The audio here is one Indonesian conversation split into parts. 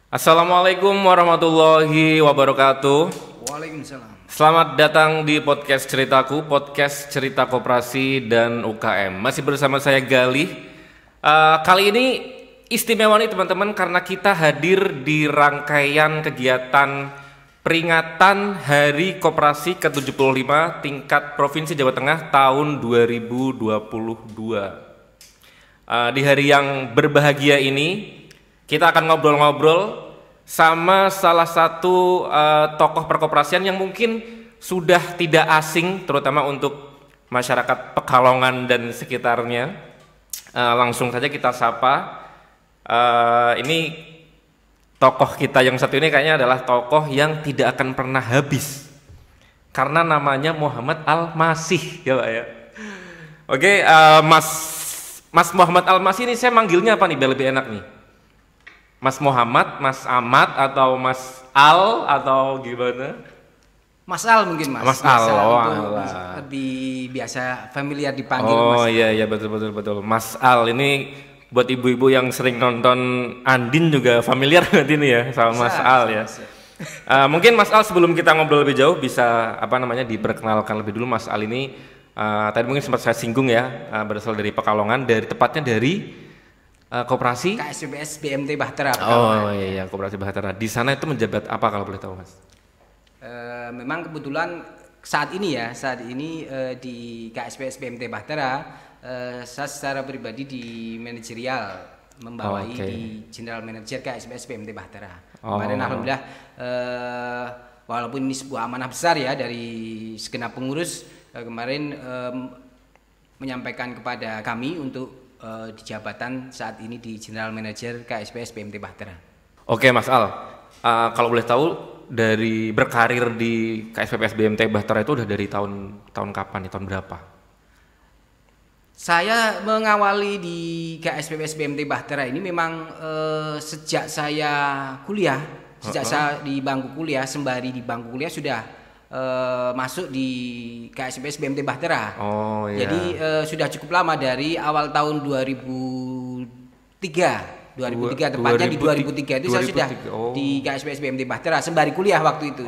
Assalamualaikum warahmatullahi wabarakatuh. Waalaikumsalam. Selamat datang di podcast Ceritaku, podcast cerita koperasi dan UKM. Masih bersama saya Galih. Kali ini istimewa nih teman-teman karena kita hadir di rangkaian kegiatan peringatan Hari Koperasi ke-75 tingkat Provinsi Jawa Tengah tahun 2022. Di hari yang berbahagia ini kita akan ngobrol-ngobrol sama salah satu tokoh perkoperasian yang mungkin sudah tidak asing terutama untuk masyarakat Pekalongan dan sekitarnya. Langsung saja kita sapa. Ini tokoh kita yang satu ini kayaknya adalah tokoh yang tidak akan pernah habis karena namanya Muhammad Al-Masih ya Pak ya. Oke, Mas Muhammad Al-Masih ini saya manggilnya apa nih biar lebih enak nih? Mas Muhammad, Mas Ahmad, atau Mas Al, atau gimana? Mas Al mungkin Mas. Mas Al, lebih biasa familiar dipanggil Mas. Mas. Iya betul. Mas Al ini buat ibu-ibu yang sering nonton Andin juga familiar berarti ini ya sama Mas Al ya. Mungkin Mas Al sebelum kita ngobrol lebih jauh bisa diperkenalkan lebih dulu. Mas Al ini tadi mungkin sempat saya singgung ya, berasal dari Pekalongan, tepatnya dari Koperasi KSBS BMT Bahtera. Oh iya, Koperasi Bahtera. Di sana itu menjabat apa kalau boleh tahu Mas? Memang kebetulan saat ini di KSBS BMT Bahtera saya secara pribadi di manajerial membawai di General Manager KSBS BMT Bahtera. Kemarin alhamdulillah walaupun ini sebuah amanah besar ya dari segenap pengurus kemarin menyampaikan kepada kami untuk di jabatan saat ini di General Manager KSBS BMT Bahtera. Oke Mas Al, kalau boleh tahu dari berkarir di KSBS BMT Bahtera itu udah dari tahun kapan nih, tahun berapa? Saya mengawali di KSBS BMT Bahtera ini memang sejak saya kuliah, saya di bangku kuliah, sembari di bangku kuliah sudah masuk di KSBS BMT Bahtera. Oh iya. Jadi sudah cukup lama dari awal tahun 2003 tepatnya di 2003 itu saya sudah di KSBS BMT Bahtera sembari kuliah waktu itu,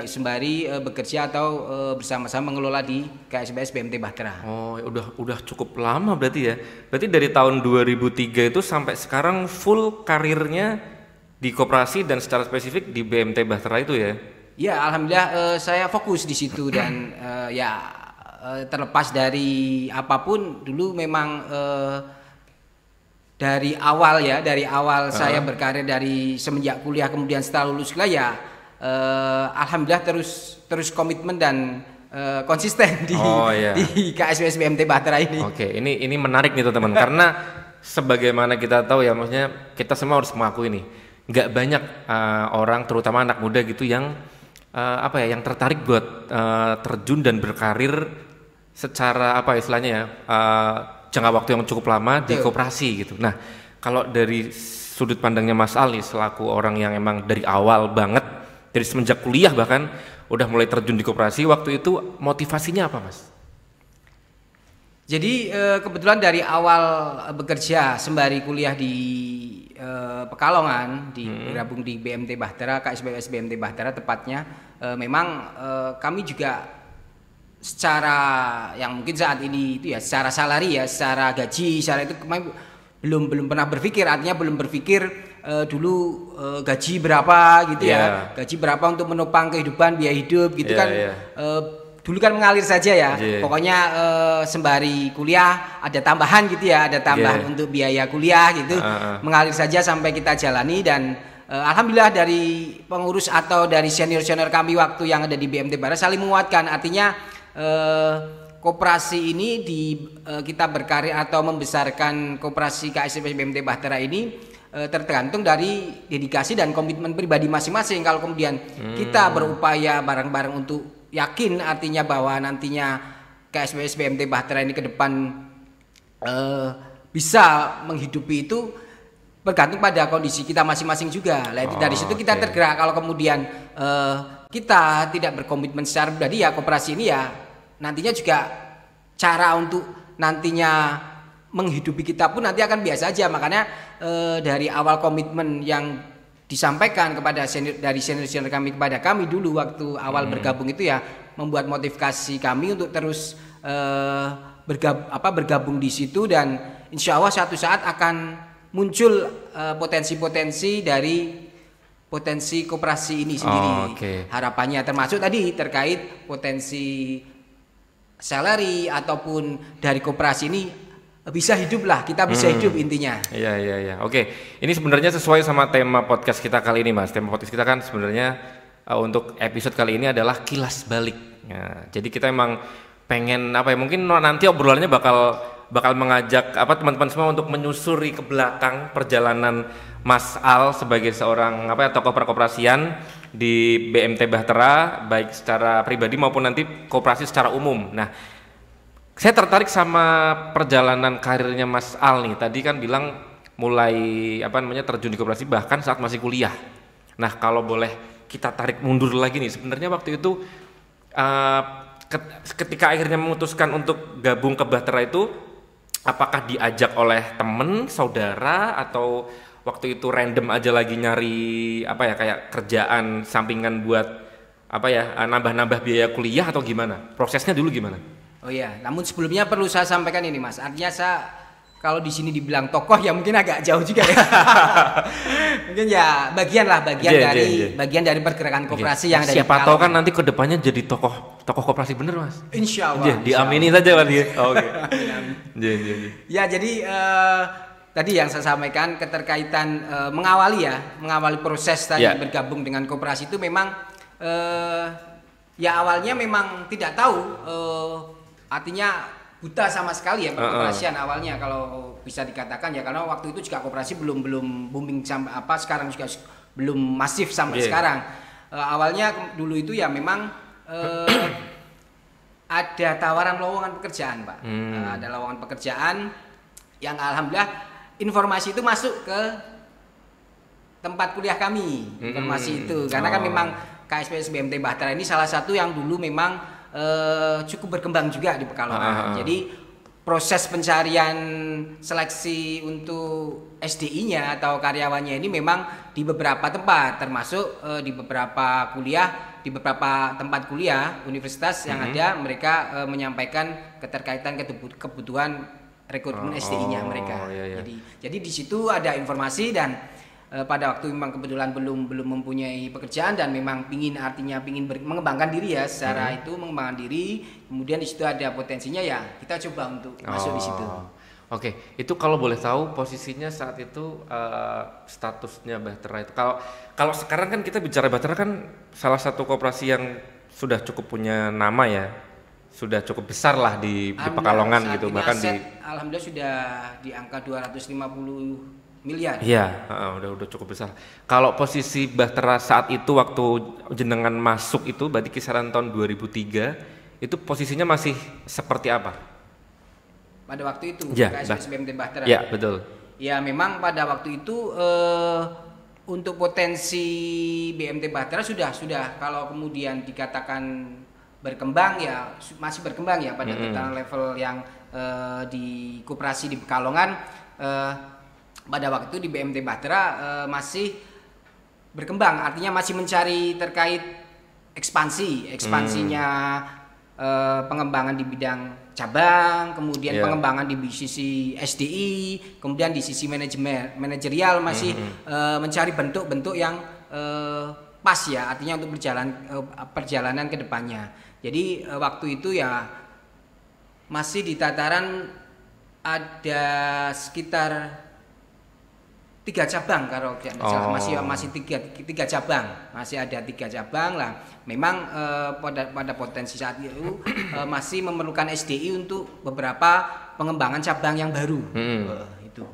sembari bekerja atau bersama-sama mengelola di KSBS BMT Bahtera. Oh, udah cukup lama berarti ya. Berarti dari tahun 2003 itu sampai sekarang full karirnya di koperasi dan secara spesifik di BMT Bahtera itu ya? Ya, alhamdulillah saya fokus di situ dan terlepas dari apapun dulu memang dari awal saya berkarir dari semenjak kuliah kemudian setelah lulus kuliah alhamdulillah terus komitmen dan konsisten di KSBS BMT Bahtera ini. Oke, ini menarik nih teman-teman karena sebagaimana kita tahu ya, maksudnya kita semua harus mengakui ini. Nggak banyak orang terutama anak muda gitu yang yang tertarik buat terjun dan berkarir secara jangka waktu yang cukup lama di koperasi gitu. Nah, kalau dari sudut pandangnya Mas Ali selaku orang yang emang dari awal banget dari semenjak kuliah bahkan udah mulai terjun di koperasi, waktu itu motivasinya apa Mas? Jadi kebetulan dari awal bekerja sembari kuliah di Pekalongan bergabung di BMT Bahtera, KSBS BMT Bahtera tepatnya, memang kami juga secara yang mungkin saat ini itu ya secara salari ya, secara gaji, secara itu kami belum pernah berpikir, belum berpikir dulu gaji berapa gitu ya, gaji berapa untuk menopang kehidupan, biaya hidup gitu dulu kan mengalir saja ya, pokoknya sembari kuliah ada tambahan gitu ya, ada tambahan untuk biaya kuliah gitu, mengalir saja sampai kita jalani dan alhamdulillah dari pengurus atau dari senior-senior kami waktu yang ada di BMT Bahtera saling menguatkan, artinya koperasi ini kita berkarir atau membesarkan koperasi KSBS BMT Bahtera ini tergantung dari dedikasi dan komitmen pribadi masing-masing. Kalau kemudian kita berupaya bareng-bareng untuk yakin artinya bahwa nantinya KSBS BMT Bahtera ini ke depan bisa menghidupi itu bergantung pada kondisi kita masing-masing juga. Dari situ kita tergerak. Kalau kemudian kita tidak berkomitmen secara pribadi ya koperasi ini ya nantinya juga cara untuk nantinya menghidupi kita pun nanti akan biasa aja. Makanya dari awal komitmen yang disampaikan kepada dari senior kami kepada kami dulu waktu awal bergabung itu ya membuat motivasi kami untuk terus bergabung di situ, dan insya Allah suatu saat akan muncul potensi-potensi dari potensi koperasi ini sendiri. Harapannya termasuk tadi terkait potensi salary ataupun dari koperasi ini bisa hidup lah, kita bisa hidup intinya. Iya. Oke, ini sebenarnya sesuai sama tema podcast kita kali ini Mas. Tema podcast kita kan sebenarnya untuk episode kali ini adalah kilas balik. Nah, jadi kita emang pengen mungkin nanti obrolannya bakal mengajak teman-teman semua untuk menyusuri ke belakang perjalanan Mas Al sebagai seorang tokoh perkoperasian di BMT Bahtera, baik secara pribadi maupun nanti koperasi secara umum. Nah, saya tertarik sama perjalanan karirnya Mas Al nih. Tadi kan bilang mulai terjun di koperasi bahkan saat masih kuliah. Nah, kalau boleh kita tarik mundur lagi nih, sebenarnya waktu itu ketika akhirnya memutuskan untuk gabung ke Bahtera itu, apakah diajak oleh temen, saudara, atau waktu itu random aja lagi nyari kayak kerjaan sampingan buat nambah-nambah biaya kuliah atau gimana? Prosesnya dulu gimana? Oh iya, namun sebelumnya perlu saya sampaikan ini Mas. Artinya saya kalau di sini dibilang tokoh ya mungkin agak jauh juga ya. Mungkin ya bagian dari pergerakan koperasi yang ada. Siapa tahu kan nanti kedepannya jadi tokoh koperasi bener Mas. Insya Allah. Diamini saja Mas. Oke. Ya jadi tadi yang saya sampaikan keterkaitan mengawali proses tadi bergabung dengan koperasi itu memang ya awalnya memang tidak tahu, artinya buta sama sekali ya perkoperasian awalnya kalau bisa dikatakan ya, karena waktu itu juga koperasi belum booming sampai sekarang juga belum masif sampai sekarang. Awalnya dulu itu ya memang ada tawaran lowongan pekerjaan Pak. Ada lowongan pekerjaan yang alhamdulillah informasi itu masuk ke tempat kuliah kami, informasi itu karena kan memang KSPS BMT Bahtera ini salah satu yang dulu memang cukup berkembang juga di Pekalongan. Jadi proses pencarian seleksi untuk SDI-nya atau karyawannya ini memang di beberapa tempat, termasuk di beberapa kuliah, di beberapa tempat kuliah universitas yang ada mereka menyampaikan keterkaitan kebutuhan rekrutmen SDI-nya mereka. Jadi di situ ada informasi, dan pada waktu memang kebetulan belum mempunyai pekerjaan dan memang pingin mengembangkan diri ya secara itu mengembangkan diri, kemudian di situ ada potensinya ya kita coba untuk masuk di situ. Oke, itu kalau boleh tahu posisinya saat itu statusnya Bahtera itu. Kalau sekarang kan kita bicara Bahtera kan salah satu koperasi yang sudah cukup punya nama ya, sudah cukup besar lah di Pekalongan gitu, bahkan alhamdulillah sudah di angka 250 miliar. Iya, udah cukup besar. Kalau posisi Bahtera saat itu waktu jenengan masuk itu berarti kisaran tahun 2003, itu posisinya masih seperti apa? Pada waktu itu KSPS BMT Bahtera. Ya, betul. Ya, memang pada waktu itu untuk potensi BMT Bahtera sudah kalau kemudian dikatakan berkembang ya masih berkembang ya pada tataran level yang di koperasi di Pekalongan. Pada waktu itu di BMT Bahtera masih berkembang, artinya masih mencari terkait ekspansinya pengembangan di bidang cabang, kemudian pengembangan di sisi SDI, kemudian di sisi manajerial masih mencari bentuk-bentuk yang pas ya, artinya untuk perjalanan ke depannya. Jadi waktu itu ya masih di tataran ada sekitar 3 cabang kalau tidak salah, masih tiga cabang, masih ada 3 cabang lah. Memang pada potensi saat itu masih memerlukan SDI untuk beberapa pengembangan cabang yang baru. Itu.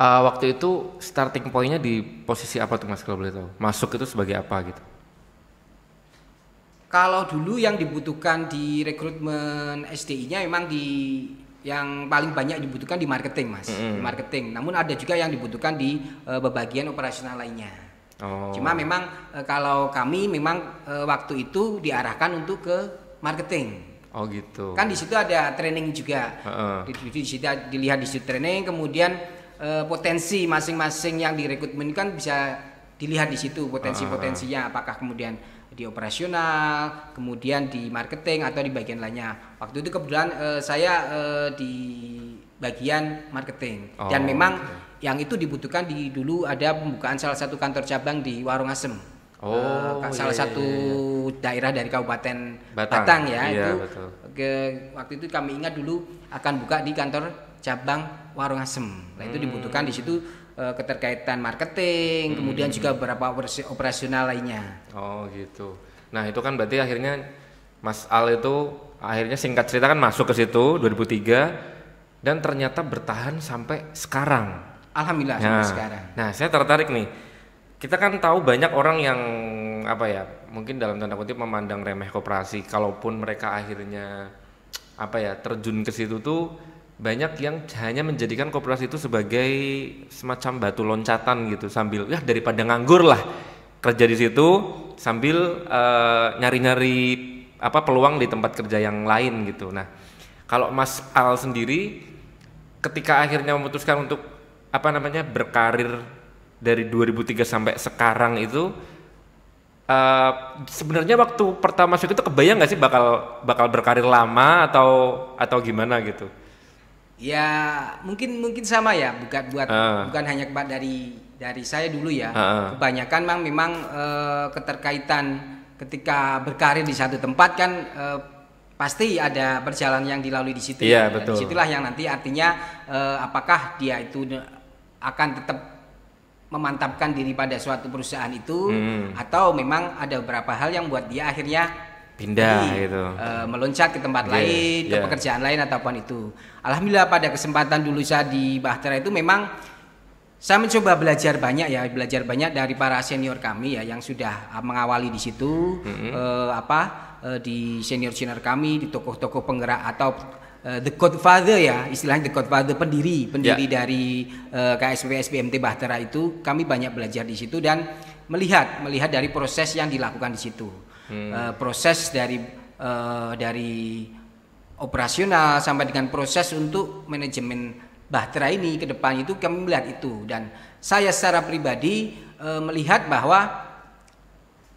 Waktu itu starting pointnya di posisi apa tuh Mas kalau boleh tahu? Masuk itu sebagai apa gitu? Kalau dulu yang dibutuhkan di rekrutmen SDI-nya memang yang paling banyak dibutuhkan di marketing Mas, di marketing. Namun ada juga yang dibutuhkan di bagian operasional lainnya. Cuma memang kalau kami memang waktu itu diarahkan untuk ke marketing. Oh gitu. Kan di situ ada training juga. Di situ dilihat di situ training, kemudian potensi masing-masing yang direkrutmen kan bisa dilihat di situ potensinya, apakah kemudian di operasional, kemudian di marketing atau di bagian lainnya. Waktu itu kebetulan saya di bagian marketing dan memang yang itu dibutuhkan dulu ada pembukaan salah satu kantor cabang di Warung Asem. Salah satu daerah dari Kabupaten Batang ya, itu waktu itu kami ingat dulu akan buka di kantor cabang Warung Asem. Nah itu dibutuhkan di situ keterkaitan marketing, kemudian juga beberapa operasional lainnya. Oh gitu. Nah itu kan berarti akhirnya Mas Al itu akhirnya singkat cerita kan masuk ke situ 2003 dan ternyata bertahan sampai sekarang. Alhamdulillah sampai sekarang. Nah saya tertarik nih. Kita kan tahu banyak orang yang mungkin dalam tanda kutip memandang remeh koperasi. Kalaupun mereka akhirnya terjun ke situ tuh banyak yang hanya menjadikan koperasi itu sebagai semacam batu loncatan gitu, sambil daripada nganggur lah kerja di situ sambil nyari-nyari peluang di tempat kerja yang lain gitu. Nah kalau Mas Al sendiri ketika akhirnya memutuskan untuk berkarir dari 2003 sampai sekarang itu sebenarnya waktu pertama masuk itu kebayang nggak sih bakal berkarir lama atau gimana gitu? Ya mungkin sama ya, bukan hanya dari saya dulu ya. Kebanyakan memang keterkaitan ketika berkarir di satu tempat kan pasti ada perjalanan yang dilalui di situ. Iya, betul. Disitulah yang nanti artinya apakah dia itu akan tetap memantapkan diri pada suatu perusahaan itu atau memang ada beberapa hal yang buat dia akhirnya pindah gitu, meloncat ke tempat lain, ke pekerjaan lain ataupun itu. Alhamdulillah pada kesempatan dulu saya di Bahtera itu memang saya mencoba belajar banyak dari para senior kami ya yang sudah mengawali di situ, di senior kami, di tokoh-tokoh penggerak atau the Godfather ya, istilahnya the Godfather pendiri dari KSP SBMT Bahtera itu kami banyak belajar di situ dan melihat dari proses yang dilakukan di situ, proses dari operasional sampai dengan proses untuk manajemen Bahtera ini ke depan itu kami melihat itu dan saya secara pribadi melihat bahwa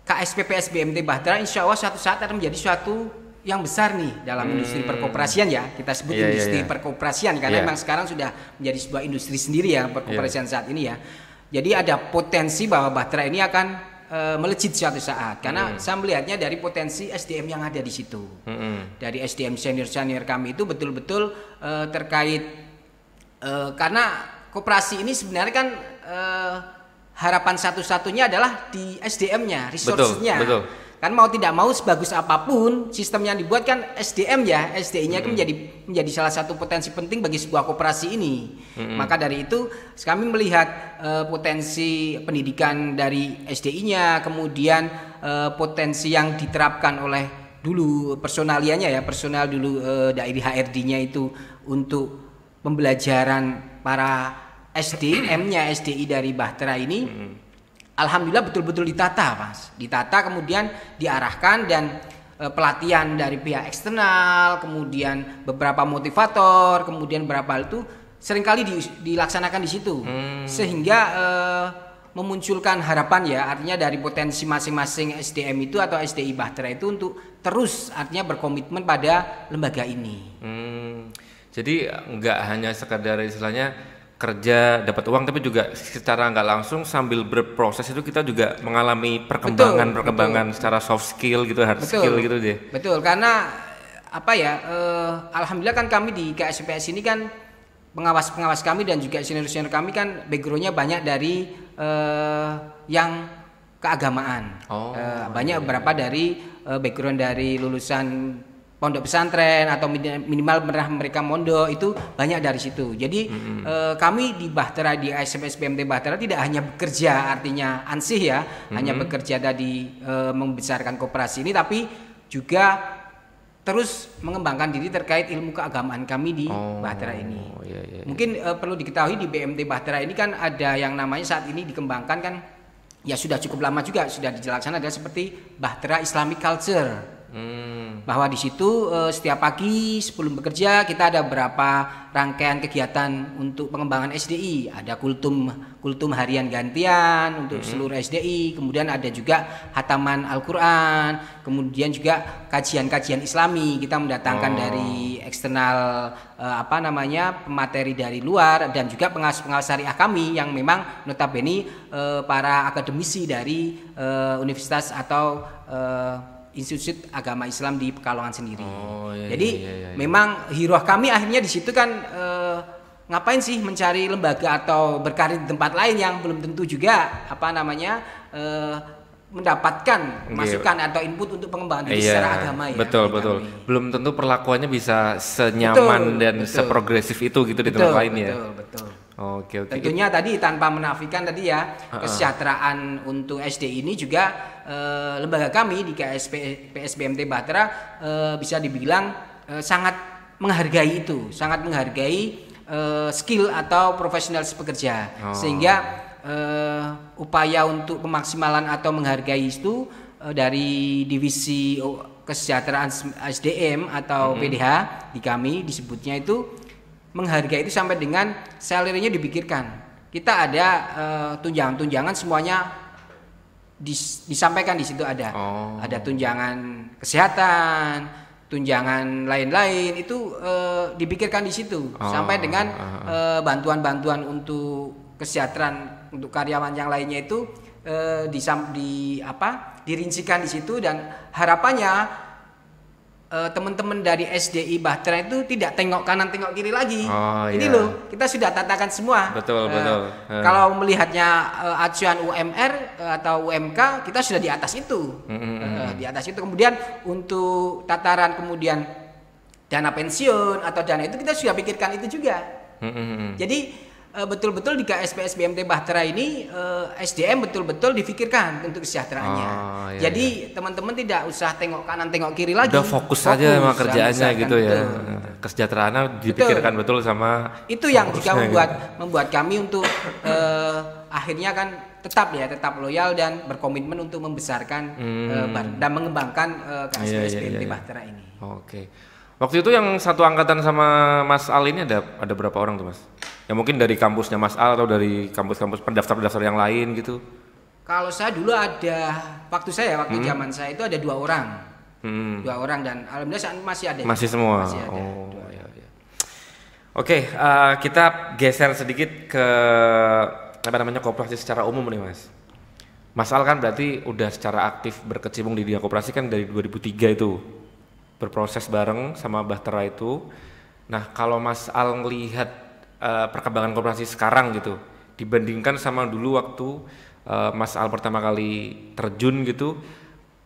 KSP SBMT Bahtera insya Allah suatu saat akan menjadi suatu yang besar nih dalam industri perkoperasian ya, kita sebut industri perkoperasian karena memang sekarang sudah menjadi sebuah industri sendiri ya perkoperasian saat ini ya. Jadi ada potensi bahwa Bahtera ini akan melejit suatu saat karena saya melihatnya dari potensi SDM yang ada di situ. Dari SDM senior kami itu betul-betul terkait karena koperasi ini sebenarnya kan harapan satu-satunya adalah di SDM-nya, resource-nya. Betul. Kan mau tidak mau sebagus apapun sistem yang dibuat kan SDM ya, SDI-nya kan menjadi salah satu potensi penting bagi sebuah koperasi ini. Maka dari itu kami melihat potensi pendidikan dari SDI-nya, kemudian potensi yang diterapkan oleh dulu personalianya ya, personal dulu dari HRD-nya itu untuk pembelajaran para SDM-nya SDI dari Bahtera ini. Alhamdulillah betul-betul ditata, Mas. Ditata kemudian diarahkan dan pelatihan dari pihak eksternal, kemudian beberapa motivator, kemudian beberapa hal itu seringkali dilaksanakan di situ. Sehingga memunculkan harapan ya, artinya dari potensi masing-masing SDM itu atau SDI Bahtera itu untuk terus artinya berkomitmen pada lembaga ini. Jadi nggak hanya sekadar istilahnya kerja dapat uang tapi juga secara nggak langsung sambil berproses itu kita juga mengalami perkembangan secara soft skill gitu, hard skill gitu deh. Betul, karena alhamdulillah kan kami di KSPS ini kan pengawas kami dan juga senior kami kan backgroundnya banyak dari yang keagamaan. Banyak beberapa dari background dari lulusan pondok pesantren atau minimal pernah mereka mondok itu banyak dari situ. Jadi kami di Bahtera di ASMS BMT Bahtera tidak hanya bekerja artinya ansih ya, hanya bekerja tadi membesarkan koperasi ini, tapi juga terus mengembangkan diri terkait ilmu keagamaan kami di Bahtera ini. Mungkin perlu diketahui di BMT Bahtera ini kan ada yang namanya saat ini dikembangkan kan ya sudah cukup lama juga sudah dilaksanakan adalah seperti Bahtera Islamic Culture. Bahwa di situ setiap pagi sebelum bekerja kita ada beberapa rangkaian kegiatan untuk pengembangan SDI. Ada kultum harian gantian untuk seluruh SDI, kemudian ada juga hataman Al-Qur'an, kemudian juga kajian-kajian Islami. Kita mendatangkan dari eksternal pemateri dari luar, dan juga pengawas syariah kami yang memang notabene para akademisi dari universitas atau Institut Agama Islam di Pekalongan sendiri. Jadi memang hiroh kami akhirnya di situ kan ngapain sih mencari lembaga atau berkarir di tempat lain yang belum tentu juga mendapatkan masukan atau input untuk pengembangan diri secara agama ya. Betul. Belum tentu perlakuannya bisa senyaman dan seprogresif itu gitu di tempat lain ya. Betul. Oke. Tentunya tadi tanpa menafikan tadi ya kesejahteraan untuk SD ini juga lembaga kami di PSBMT Bahtera bisa dibilang sangat menghargai itu, sangat menghargai skill atau profesionalitas pekerja, sehingga upaya untuk pemaksimalan atau menghargai itu dari divisi kesejahteraan SDM atau PDH di kami disebutnya itu menghargai itu sampai dengan salary-nya dipikirkan. Kita ada tunjangan-tunjangan semuanya disampaikan di situ ada. Ada tunjangan kesehatan, tunjangan lain-lain itu dipikirkan di situ sampai dengan bantuan-bantuan untuk kesejahteraan untuk karyawan yang lainnya itu dirincikan di situ, dan harapannya teman-teman dari SDI Bahtera itu tidak tengok kanan tengok kiri lagi. Ini loh kita sudah tatakan semua. Betul. Kalau melihatnya acuan UMR atau UMK kita sudah di atas itu. Di atas itu. Kemudian untuk tataran kemudian dana pensiun atau dana itu kita sudah pikirkan itu juga. Jadi betul-betul di KSPS BMT Bahtera ini SDM betul-betul difikirkan untuk kesejahteraannya. Jadi teman-teman tidak usah tengok kanan tengok kiri lagi. Udah fokus aja sama kerjaannya gitu ya. Kesejahteraannya dipikirkan betul sama itu yang juga membuat kami untuk akhirnya kan tetap loyal dan berkomitmen untuk membesarkan dan mengembangkan KSPS BMT Bahtera ini. Oke. Waktu itu yang satu angkatan sama Mas Al ini ada berapa orang tuh Mas? Ya mungkin dari kampusnya Mas Al atau dari kampus-kampus pendaftar-pendaftar yang lain gitu? Kalau saya dulu ada, waktu zaman saya itu ada 2 orang. 2 orang, dan alhamdulillah saat masih ada. Masih semua? Masih ada. Iya. Oke, kita geser sedikit ke koperasi secara umum nih Mas. Mas Al kan berarti udah secara aktif berkecimpung di dunia koperasi kan dari 2003 itu. Berproses bareng sama Bahtera itu. Nah, kalau Mas Al ngelihat perkembangan koperasi sekarang gitu dibandingkan sama dulu waktu Mas Al pertama kali terjun gitu,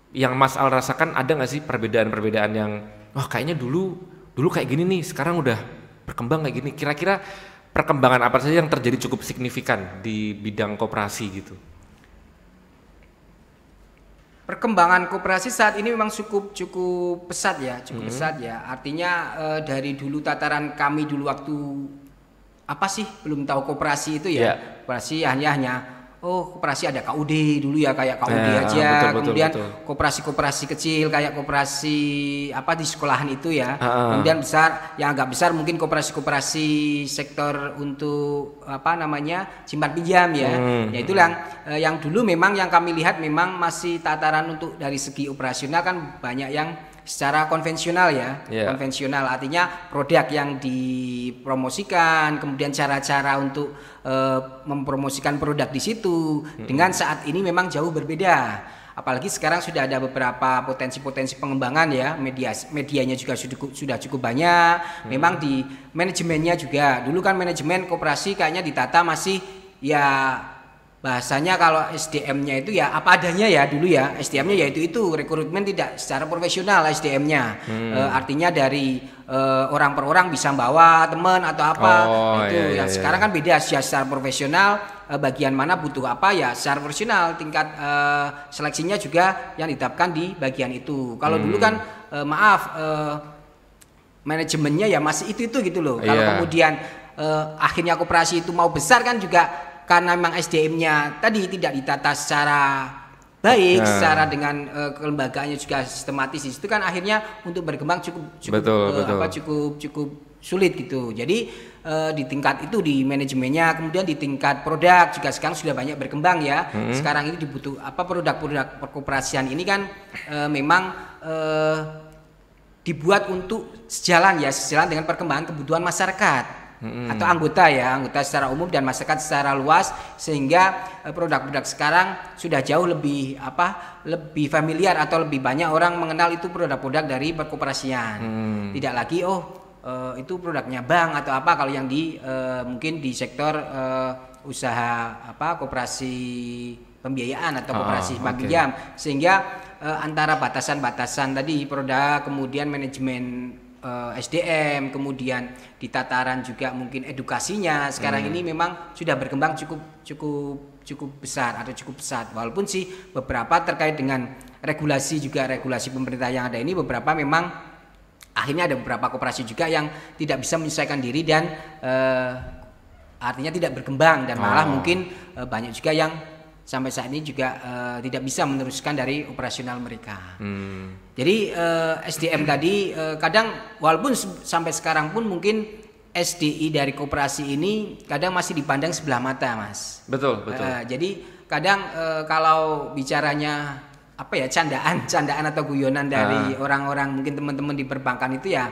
yang Mas Al rasakan ada nggak sih perbedaan-perbedaan yang kayaknya dulu kayak gini nih, sekarang udah berkembang kayak gini. Kira-kira perkembangan apa saja yang terjadi cukup signifikan di bidang koperasi gitu? Perkembangan koperasi saat ini memang cukup pesat ya, Artinya dari dulu tataran kami dulu waktu belum tahu koperasi itu ya. Koperasi hanya koperasi ada KUD dulu ya, kayak KUD aja. Kemudian koperasi-koperasi kecil kayak koperasi di sekolahan itu ya. Kemudian yang agak besar mungkin koperasi-koperasi sektor untuk simpan pinjam ya. Ya itulah yang dulu memang yang kami lihat memang masih tataran untuk dari segi operasional kan banyak yang secara konvensional ya. Konvensional artinya produk yang dipromosikan, kemudian cara-cara untuk mempromosikan produk di situ. Dengan saat ini memang jauh berbeda. Apalagi sekarang sudah ada beberapa potensi-potensi pengembangan ya, medianya juga sudah cukup banyak. Memang di manajemennya juga. Dulu kan manajemen koperasi kayaknya ditata masih ya bahasanya kalau SDM-nya itu ya apa adanya ya dulu ya. SDM-nya yaitu rekrutmen tidak secara profesional SDM-nya. Artinya dari orang per orang bisa bawa teman atau apa. Sekarang kan beda secara profesional, bagian mana butuh apa ya secara profesional, tingkat seleksinya juga yang ditetapkan di bagian itu. Kalau dulu kan manajemennya ya masih itu gitu loh. Kalau kemudian akhirnya koperasi itu mau besar kan juga karena memang SDM-nya tadi tidak ditata secara baik, secara dengan kelembagaannya juga sistematis, itu kan akhirnya untuk berkembang cukup sulit gitu. Jadi di tingkat itu, di manajemennya, kemudian di tingkat produk juga sekarang sudah banyak berkembang ya. Sekarang ini dibutuh produk-produk perkoperasian ini kan memang dibuat untuk sejalan dengan perkembangan kebutuhan masyarakat. Atau anggota secara umum dan masyarakat secara luas, sehingga produk-produk sekarang sudah jauh lebih familiar atau lebih banyak orang mengenal itu produk-produk dari perkoperasian. Tidak lagi itu produknya bank atau apa, kalau yang di mungkin di sektor usaha koperasi pembiayaan atau koperasi pinjam, sehingga antara batasan-batasan tadi produk, kemudian manajemen SDM, kemudian di tataran juga mungkin edukasinya sekarang ini memang sudah berkembang cukup besar atau cukup pesat. Walaupun sih beberapa terkait dengan regulasi pemerintah yang ada ini, beberapa memang akhirnya ada beberapa koperasi juga yang tidak bisa menyesuaikan diri dan artinya tidak berkembang, dan malah mungkin banyak juga yang sampai saat ini juga tidak bisa meneruskan dari operasional mereka. Jadi SDM tadi kadang walaupun sampai sekarang pun mungkin SDI dari koperasi ini kadang masih dipandang sebelah mata, Mas. Betul. Jadi kadang kalau bicaranya candaan atau guyonan dari orang-orang, mungkin teman-teman di perbankan itu ya,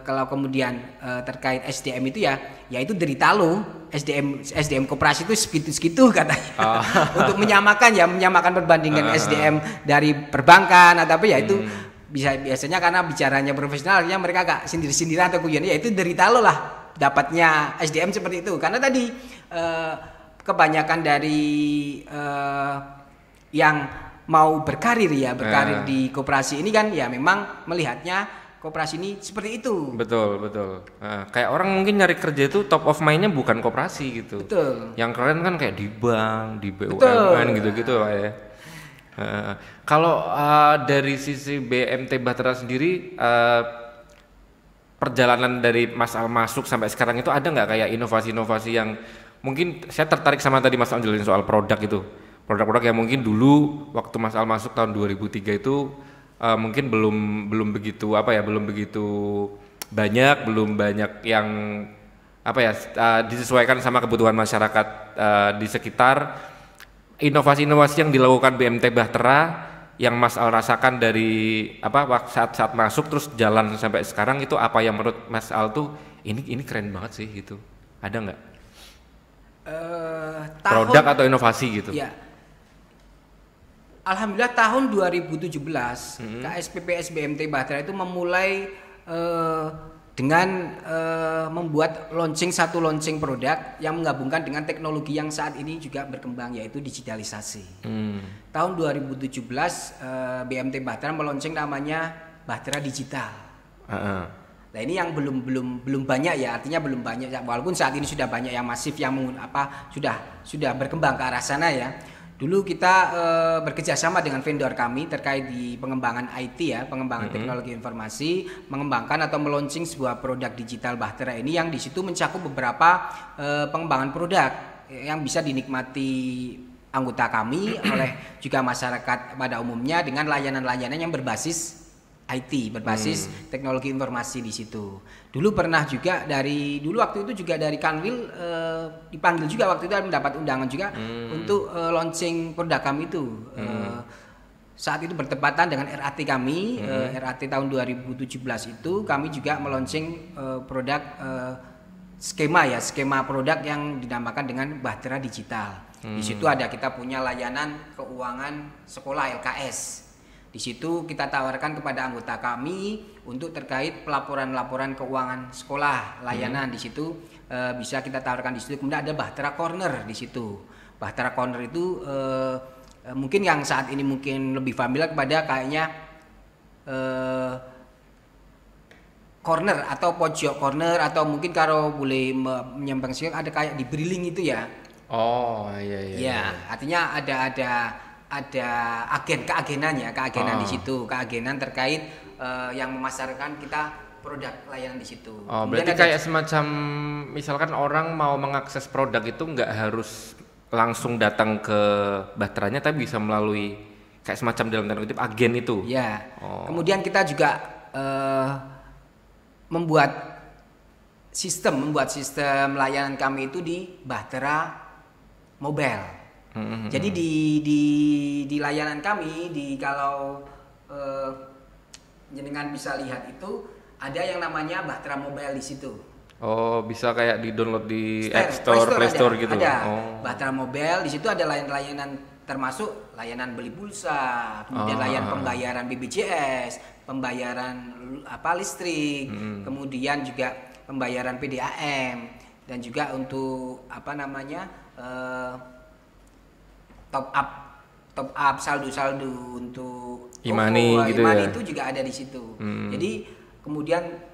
kalau kemudian terkait SDM itu ya itu derita lo, SDM koperasi itu segitu katanya. Untuk menyamakan perbandingan SDM dari perbankan atau itu biasanya karena bicaranya profesional, artinya mereka agak sindir-sindiran atau guyon, ya itu derita lo lah dapatnya SDM seperti itu. Karena tadi kebanyakan dari yang mau berkarir di koperasi ini kan ya memang melihatnya koperasi ini seperti itu. Betul. Kayak orang mungkin nyari kerja itu top of mind-nya bukan koperasi gitu. Betul. Yang keren kan kayak di bank, di BUMN gitu-gitu lah ya. Kalau dari sisi BMT Bahtera sendiri, perjalanan dari Mas Al masuk sampai sekarang itu ada nggak kayak inovasi-inovasi yang mungkin saya tertarik sama tadi Mas Al jelasin soal produk itu. Produk-produk yang mungkin dulu waktu Mas Al masuk tahun 2003 itu mungkin belum begitu banyak yang disesuaikan sama kebutuhan masyarakat di sekitar. Inovasi-inovasi yang dilakukan BMT Bahtera yang Mas Al rasakan dari saat masuk terus jalan sampai sekarang, itu apa yang menurut Mas Al tuh ini keren banget sih gitu, ada nggak produk atau inovasi gitu? Ya. Alhamdulillah tahun 2017 KSPPS BMT Bahtera itu memulai dengan membuat satu launching produk yang menggabungkan dengan teknologi yang saat ini juga berkembang, yaitu digitalisasi. Tahun 2017 BMT Bahtera melaunching namanya Bahtera Digital. Nah ini yang belum banyak ya, artinya belum banyak, walaupun saat ini sudah banyak yang masif yang sudah berkembang ke arah sana ya. Dulu kita bekerja sama dengan vendor kami terkait di pengembangan IT ya, pengembangan teknologi informasi, mengembangkan atau meluncing sebuah produk digital Bahtera ini yang di situ mencakup beberapa pengembangan produk yang bisa dinikmati anggota kami oleh juga masyarakat pada umumnya dengan layanan-layanan yang berbasis IT, berbasis teknologi informasi di situ. Dulu pernah juga waktu itu juga dari Kanwil dipanggil juga waktu itu, mendapat undangan juga untuk launching produk kami itu. Saat itu bertepatan dengan RAT kami, RAT tahun 2017 itu kami juga melaunching produk skema produk yang dinamakan dengan Bahtera Digital. Di situ kita punya layanan keuangan sekolah LKS. Di situ kita tawarkan kepada anggota kami untuk terkait pelaporan keuangan sekolah, layanan di situ bisa kita tawarkan di situ. Kemudian ada Bahtera Corner di situ. Bahtera Corner itu mungkin yang saat ini mungkin lebih familiar kepada kayaknya corner atau pojok corner, atau mungkin kalau boleh menyampaikan sih ada kayak di Briling itu ya. Oh iya. Ya, artinya ada keagenan di situ, keagenan terkait yang memasarkan kita produk layanan di situ. Oh, berarti kayak semacam misalkan orang mau mengakses produk itu nggak harus langsung datang ke Bahteranya, tapi bisa melalui kayak semacam dalam tanda kutip agen itu. Ya. Kemudian kita juga membuat sistem layanan kami itu di Bahtera Mobile. Jadi di layanan kami, kalau jenengan bisa lihat itu ada yang namanya Bahtera Mobile di situ. Oh, bisa kayak di-download di App Store, Play Store gitu. Ada. Bahtera Mobile, di situ ada layanan termasuk layanan beli pulsa, kemudian layanan pembayaran BPJS, pembayaran listrik, kemudian juga pembayaran PDAM, dan juga untuk top up saldo untuk e-money gitu ya. Itu juga ada di situ. Jadi kemudian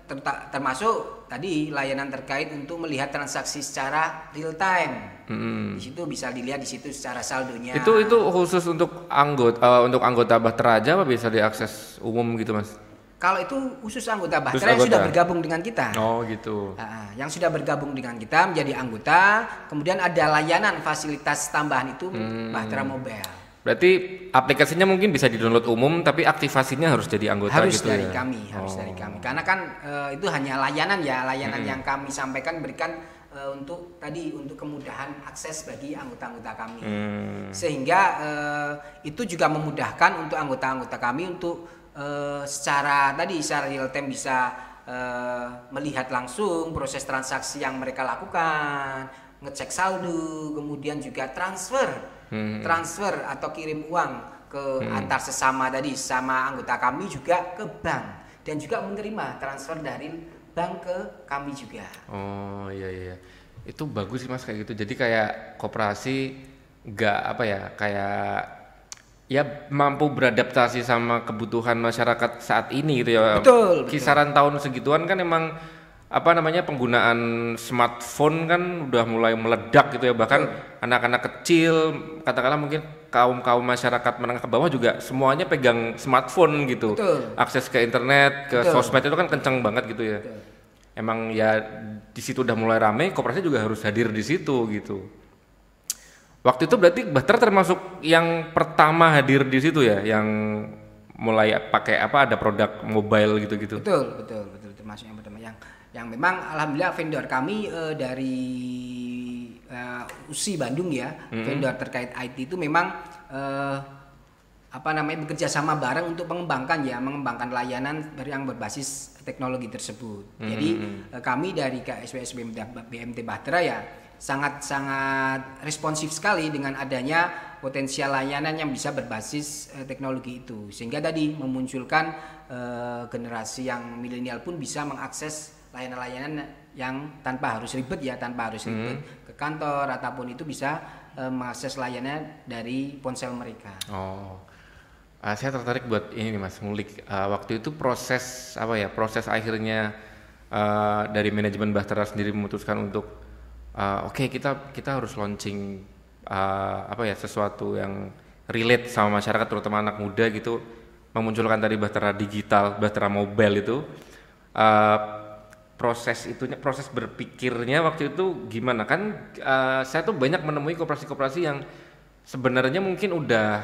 termasuk tadi layanan terkait untuk melihat transaksi secara real time. Di situ bisa dilihat di situ secara saldonya. Itu khusus untuk anggota Bahtera aja apa bisa diakses umum gitu, Mas? Kalau itu khusus anggota Bahtera yang sudah bergabung dengan kita. Oh gitu. Yang sudah bergabung dengan kita menjadi anggota, kemudian ada layanan fasilitas tambahan itu Bahtera Mobile. Berarti aplikasinya mungkin bisa di-download umum, tapi aktivasinya harus jadi anggota harus gitu dari ya? Harus dari kami. Karena kan itu hanya layanan yang kami sampaikan berikan untuk kemudahan akses bagi anggota-anggota kami. Sehingga itu juga memudahkan untuk anggota-anggota kami untuk secara real time bisa melihat langsung proses transaksi yang mereka lakukan, ngecek saldo, kemudian juga transfer atau kirim uang ke antar sesama anggota kami juga ke bank, dan juga menerima transfer dari bank ke kami juga. Oh iya, itu bagus sih Mas kayak gitu. Jadi kayak koperasi kayak mampu beradaptasi sama kebutuhan masyarakat saat ini gitu ya. Betul. Kisaran tahun segituan kan emang penggunaan smartphone kan udah mulai meledak gitu ya. Bahkan anak-anak kecil, katakanlah mungkin kaum masyarakat menengah ke bawah juga semuanya pegang smartphone gitu. Betul. Akses ke internet, ke sosmed itu kan kencang banget gitu ya. Betul. Emang ya di situ udah mulai rame, koperasi juga harus hadir di situ gitu. Waktu itu berarti Bahtera termasuk yang pertama hadir di situ ya, yang mulai pakai ada produk mobile gitu-gitu. Betul termasuk yang pertama yang memang alhamdulillah vendor kami dari USI Bandung ya, vendor terkait IT itu memang bekerja sama bareng untuk mengembangkan layanan yang berbasis teknologi tersebut. Jadi kami dari KSBS BMT Bahtera ya sangat responsif sekali dengan adanya potensial layanan yang bisa berbasis teknologi itu, sehingga tadi memunculkan generasi yang milenial pun bisa mengakses layanan-layanan yang tanpa harus ribet ke kantor, ataupun itu bisa mengakses layanan dari ponsel mereka. Saya tertarik buat ini nih Mas, ngulik waktu itu proses akhirnya dari manajemen Bahtera sendiri memutuskan untuk kita harus launching sesuatu yang relate sama masyarakat, terutama anak muda gitu, memunculkan tadi Bahtera Digital, Bahtera Mobile itu. Proses berpikirnya waktu itu gimana kan? Saya tuh banyak menemui koperasi-koperasi yang sebenarnya mungkin udah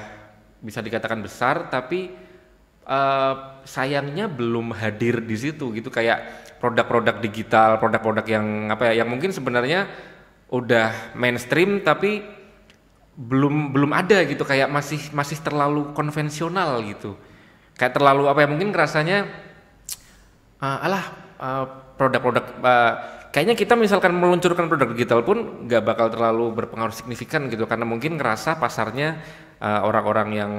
bisa dikatakan besar, tapi sayangnya belum hadir di situ gitu, kayak produk-produk digital, produk-produk yang mungkin sebenarnya udah mainstream tapi belum ada gitu, kayak masih terlalu konvensional gitu, kayak terlalu mungkin rasanya produk-produk kayaknya kita misalkan meluncurkan produk digital pun nggak bakal terlalu berpengaruh signifikan gitu, karena mungkin ngerasa pasarnya orang-orang yang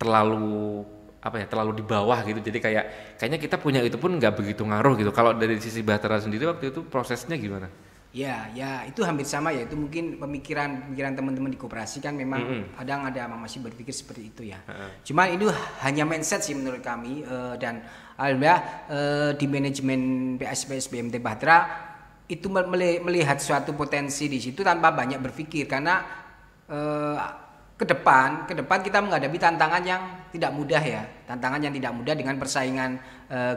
terlalu di bawah gitu. Jadi kayaknya kita punya itu pun nggak begitu ngaruh gitu. Kalau dari sisi Bahtera sendiri waktu itu prosesnya gimana? Ya itu hampir sama ya. Itu mungkin pemikiran teman-teman di koperasi kan memang kadang ada masih berpikir seperti itu ya. Cuma itu hanya mindset sih menurut kami, dan alhamdulillah di manajemen PSBS BMT Bahtera itu melihat suatu potensi di situ tanpa banyak berpikir, karena ke depan kita menghadapi tantangan yang tidak mudah dengan persaingan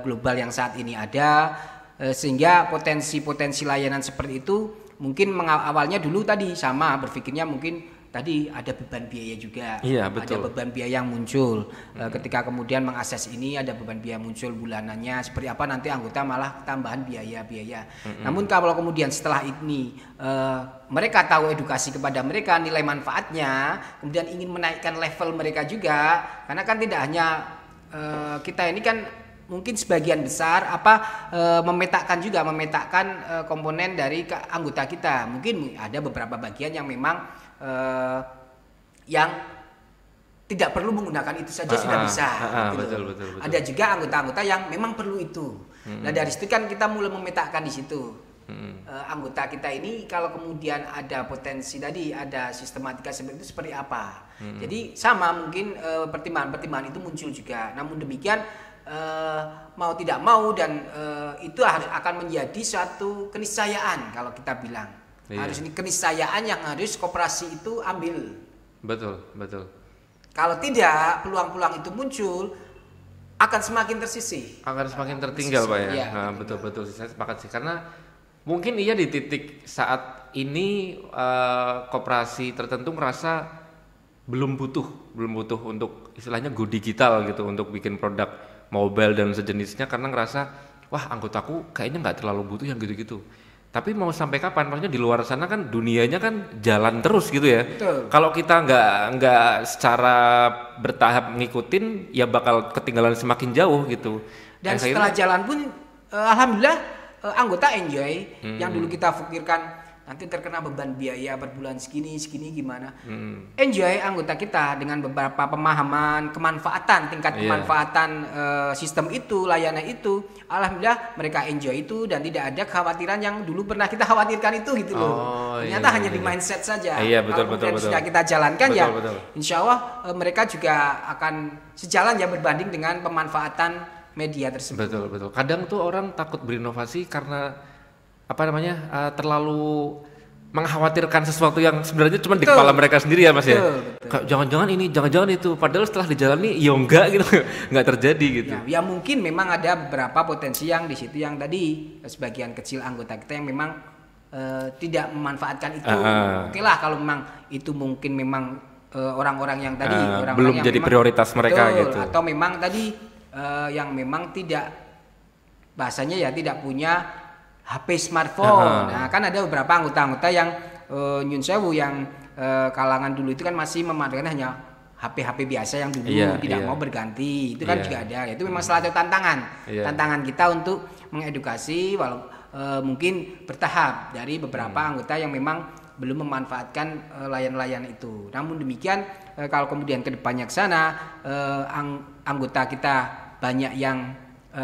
global yang saat ini ada, sehingga potensi layanan seperti itu mungkin awalnya dulu tadi sama berpikirnya mungkin tadi ada beban biaya juga, Iya, betul. ada beban biaya yang muncul. Ketika kemudian mengakses ini ada beban biaya muncul bulanannya, seperti apa nanti anggota malah tambahan biaya-biaya. Namun kalau kemudian setelah ini mereka tahu edukasi kepada mereka nilai manfaatnya, kemudian ingin menaikkan level mereka juga, karena kan tidak hanya kita ini kan mungkin sebagian besar memetakan komponen dari anggota kita. Mungkin ada beberapa bagian yang memang yang tidak perlu menggunakan itu saja sudah bisa. Betul. Ada juga anggota-anggota yang memang perlu itu. Nah dari situ kan kita mulai memetakan di situ. Anggota kita ini kalau kemudian ada potensi tadi, ada sistematika seperti itu seperti apa. Jadi sama mungkin pertimbangan-pertimbangan itu muncul juga. Namun demikian mau tidak mau dan itu harus akan menjadi suatu keniscayaan kalau kita bilang. Harus ini keniscayaan yang harus koperasi itu ambil. Betul. Kalau tidak, peluang-peluang itu muncul akan semakin tersisih. Akan semakin tertinggal, Pak ya. Ya, betul. Saya sepakat sih karena mungkin iya di titik saat ini koperasi tertentu merasa belum butuh untuk istilahnya go digital gitu untuk bikin produk mobile dan sejenisnya karena ngerasa wah anggotaku kayaknya nggak terlalu butuh yang gitu-gitu. Tapi mau sampai kapan? Maksudnya di luar sana kan dunianya kan jalan terus gitu ya. Betul. Kalau kita nggak secara bertahap ngikutin, ya bakal ketinggalan semakin jauh gitu. Dan setelah jalan pun, alhamdulillah anggota enjoy. Yang dulu kita pikirkan nanti terkena beban biaya per bulan segini gimana. Enjoy anggota kita dengan beberapa pemahaman, kemanfaatan, tingkat kemanfaatan sistem itu, layanan itu. Alhamdulillah mereka enjoy itu dan tidak ada kekhawatiran yang dulu pernah kita khawatirkan itu gitu loh. Ternyata hanya di mindset saja. Betul. Sudah kita jalankan betul. insya Allah mereka juga akan sejalan ya berbanding dengan pemanfaatan media tersebut. Betul. Kadang tuh orang takut berinovasi karena terlalu mengkhawatirkan sesuatu yang sebenarnya cuma di kepala mereka sendiri ya Mas ya. Jangan-jangan ini, jangan-jangan itu. Padahal setelah dijalani ya enggak gitu, enggak terjadi gitu. Ya mungkin memang ada beberapa potensi yang di situ yang tadi sebagian kecil anggota kita yang memang tidak memanfaatkan itu. Oke lah kalau memang itu mungkin memang orang-orang yang tadi orang-orang belum yang jadi memang, prioritas mereka gitu. Atau memang tadi yang memang tidak bahasanya ya tidak punya HP smartphone. Nah, kan ada beberapa anggota-anggota yang nyun sewu yang kalangan dulu itu kan masih memandangkan hanya HP-HP biasa yang dulu tidak mau berganti. Itu kan juga ada. Itu memang salah satu tantangan. Tantangan kita untuk mengedukasi mungkin bertahap dari beberapa anggota yang memang belum memanfaatkan layanan-layanan itu. Namun demikian kalau kemudian ke depannya ke sana anggota kita banyak yang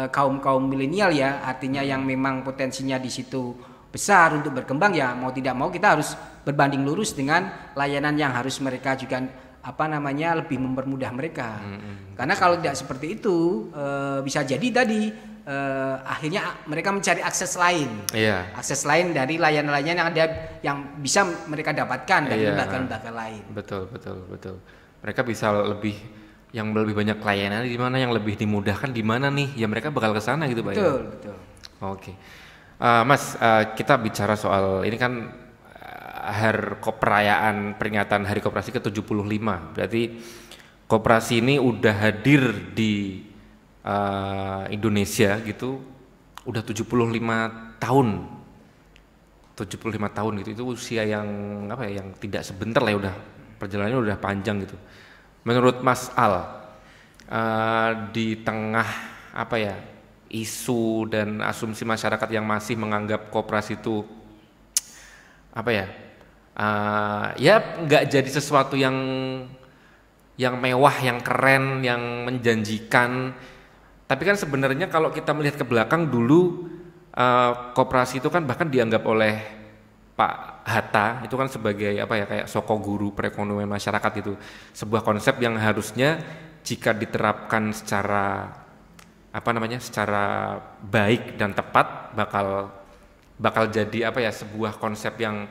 kaum milenial ya, artinya yang memang potensinya di situ besar untuk berkembang ya mau tidak mau kita harus berbanding lurus dengan layanan yang harus mereka juga lebih mempermudah mereka. Karena kalau tidak seperti itu bisa jadi tadi akhirnya mereka mencari akses lain. Akses lain dari layanan-layanan yang ada yang bisa mereka dapatkan dari lembaga-lembaga lain. Betul. Mereka bisa lebih banyak layanan di mana, yang lebih dimudahkan di mana nih, ya mereka bakal ke sana gitu Pak. Betul. Oke. Mas, kita bicara soal ini kan perayaan peringatan Hari Koperasi ke-75. Berarti koperasi ini udah hadir di Indonesia gitu udah 75 tahun. 75 tahun gitu. Itu usia yang yang tidak sebentar lah ya, udah perjalanannya udah panjang gitu. Menurut Mas Al, di tengah isu dan asumsi masyarakat yang masih menganggap koperasi itu nggak jadi sesuatu yang mewah, yang keren, yang menjanjikan. Tapi kan sebenarnya kalau kita melihat ke belakang dulu, koperasi itu kan bahkan dianggap oleh Pak Hatta itu kan sebagai kayak soko guru perekonomian masyarakat, itu sebuah konsep yang harusnya jika diterapkan secara secara baik dan tepat bakal jadi sebuah konsep yang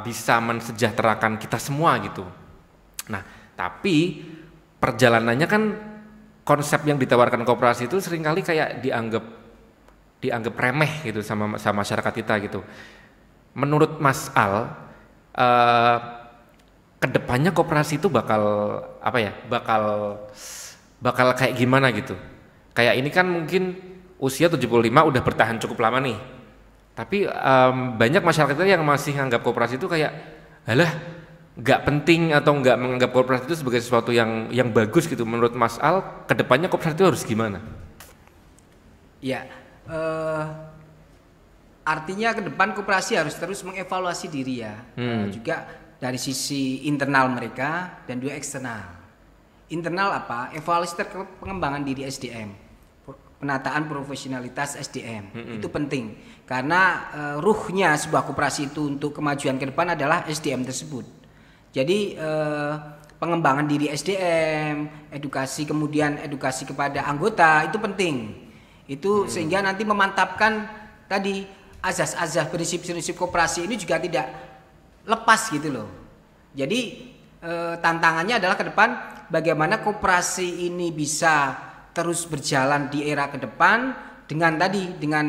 bisa mensejahterakan kita semua gitu. Nah, tapi perjalanannya kan konsep yang ditawarkan koperasi itu seringkali kayak dianggap remeh gitu sama masyarakat kita gitu. menurut Mas Al, kedepannya koperasi itu bakal apa ya? Bakal kayak gimana gitu? Kayak ini kan mungkin usia 75 udah bertahan cukup lama nih. Tapi banyak masyarakat yang masih menganggap koperasi itu kayak, alah, nggak penting atau nggak menganggap koperasi itu sebagai sesuatu yang bagus gitu. Menurut Mas Al, kedepannya koperasi itu harus gimana? Ya, artinya ke depan koperasi harus terus mengevaluasi diri ya, juga dari sisi internal mereka dan juga eksternal. Internal apa? Evaluasi terkait pengembangan diri SDM, penataan profesionalitas SDM itu penting karena ruhnya sebuah koperasi itu untuk kemajuan ke depan adalah SDM tersebut. Jadi pengembangan diri SDM, kemudian edukasi kepada anggota itu penting. Itu sehingga nanti memantapkan tadi azas-azas prinsip-prinsip koperasi ini juga tidak lepas gitu loh. Jadi tantangannya adalah ke depan bagaimana koperasi ini bisa terus berjalan di era ke depan dengan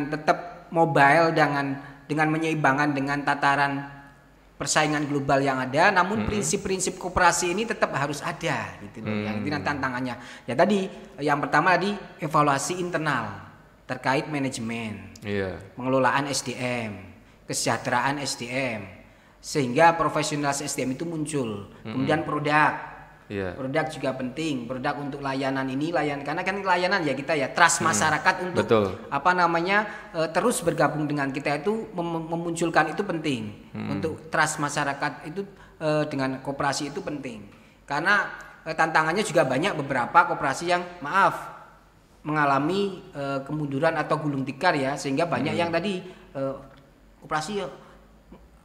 tetap mobile dengan menyeimbangkan dengan tataran persaingan global yang ada, namun prinsip-prinsip koperasi ini tetap harus ada gitu loh. Yang itu tantangannya. Ya tadi yang pertama tadi evaluasi internal terkait manajemen, pengelolaan SDM, kesejahteraan SDM, sehingga profesionalitas SDM itu muncul. Kemudian produk juga penting, produk untuk layanan ini, karena kan layanan ya kita ya trust masyarakat untuk terus bergabung dengan kita itu memunculkan itu penting. Untuk trust masyarakat itu dengan koperasi itu penting, karena tantangannya juga banyak, beberapa koperasi yang mengalami kemunduran atau gulung tikar ya, sehingga banyak yang tadi koperasi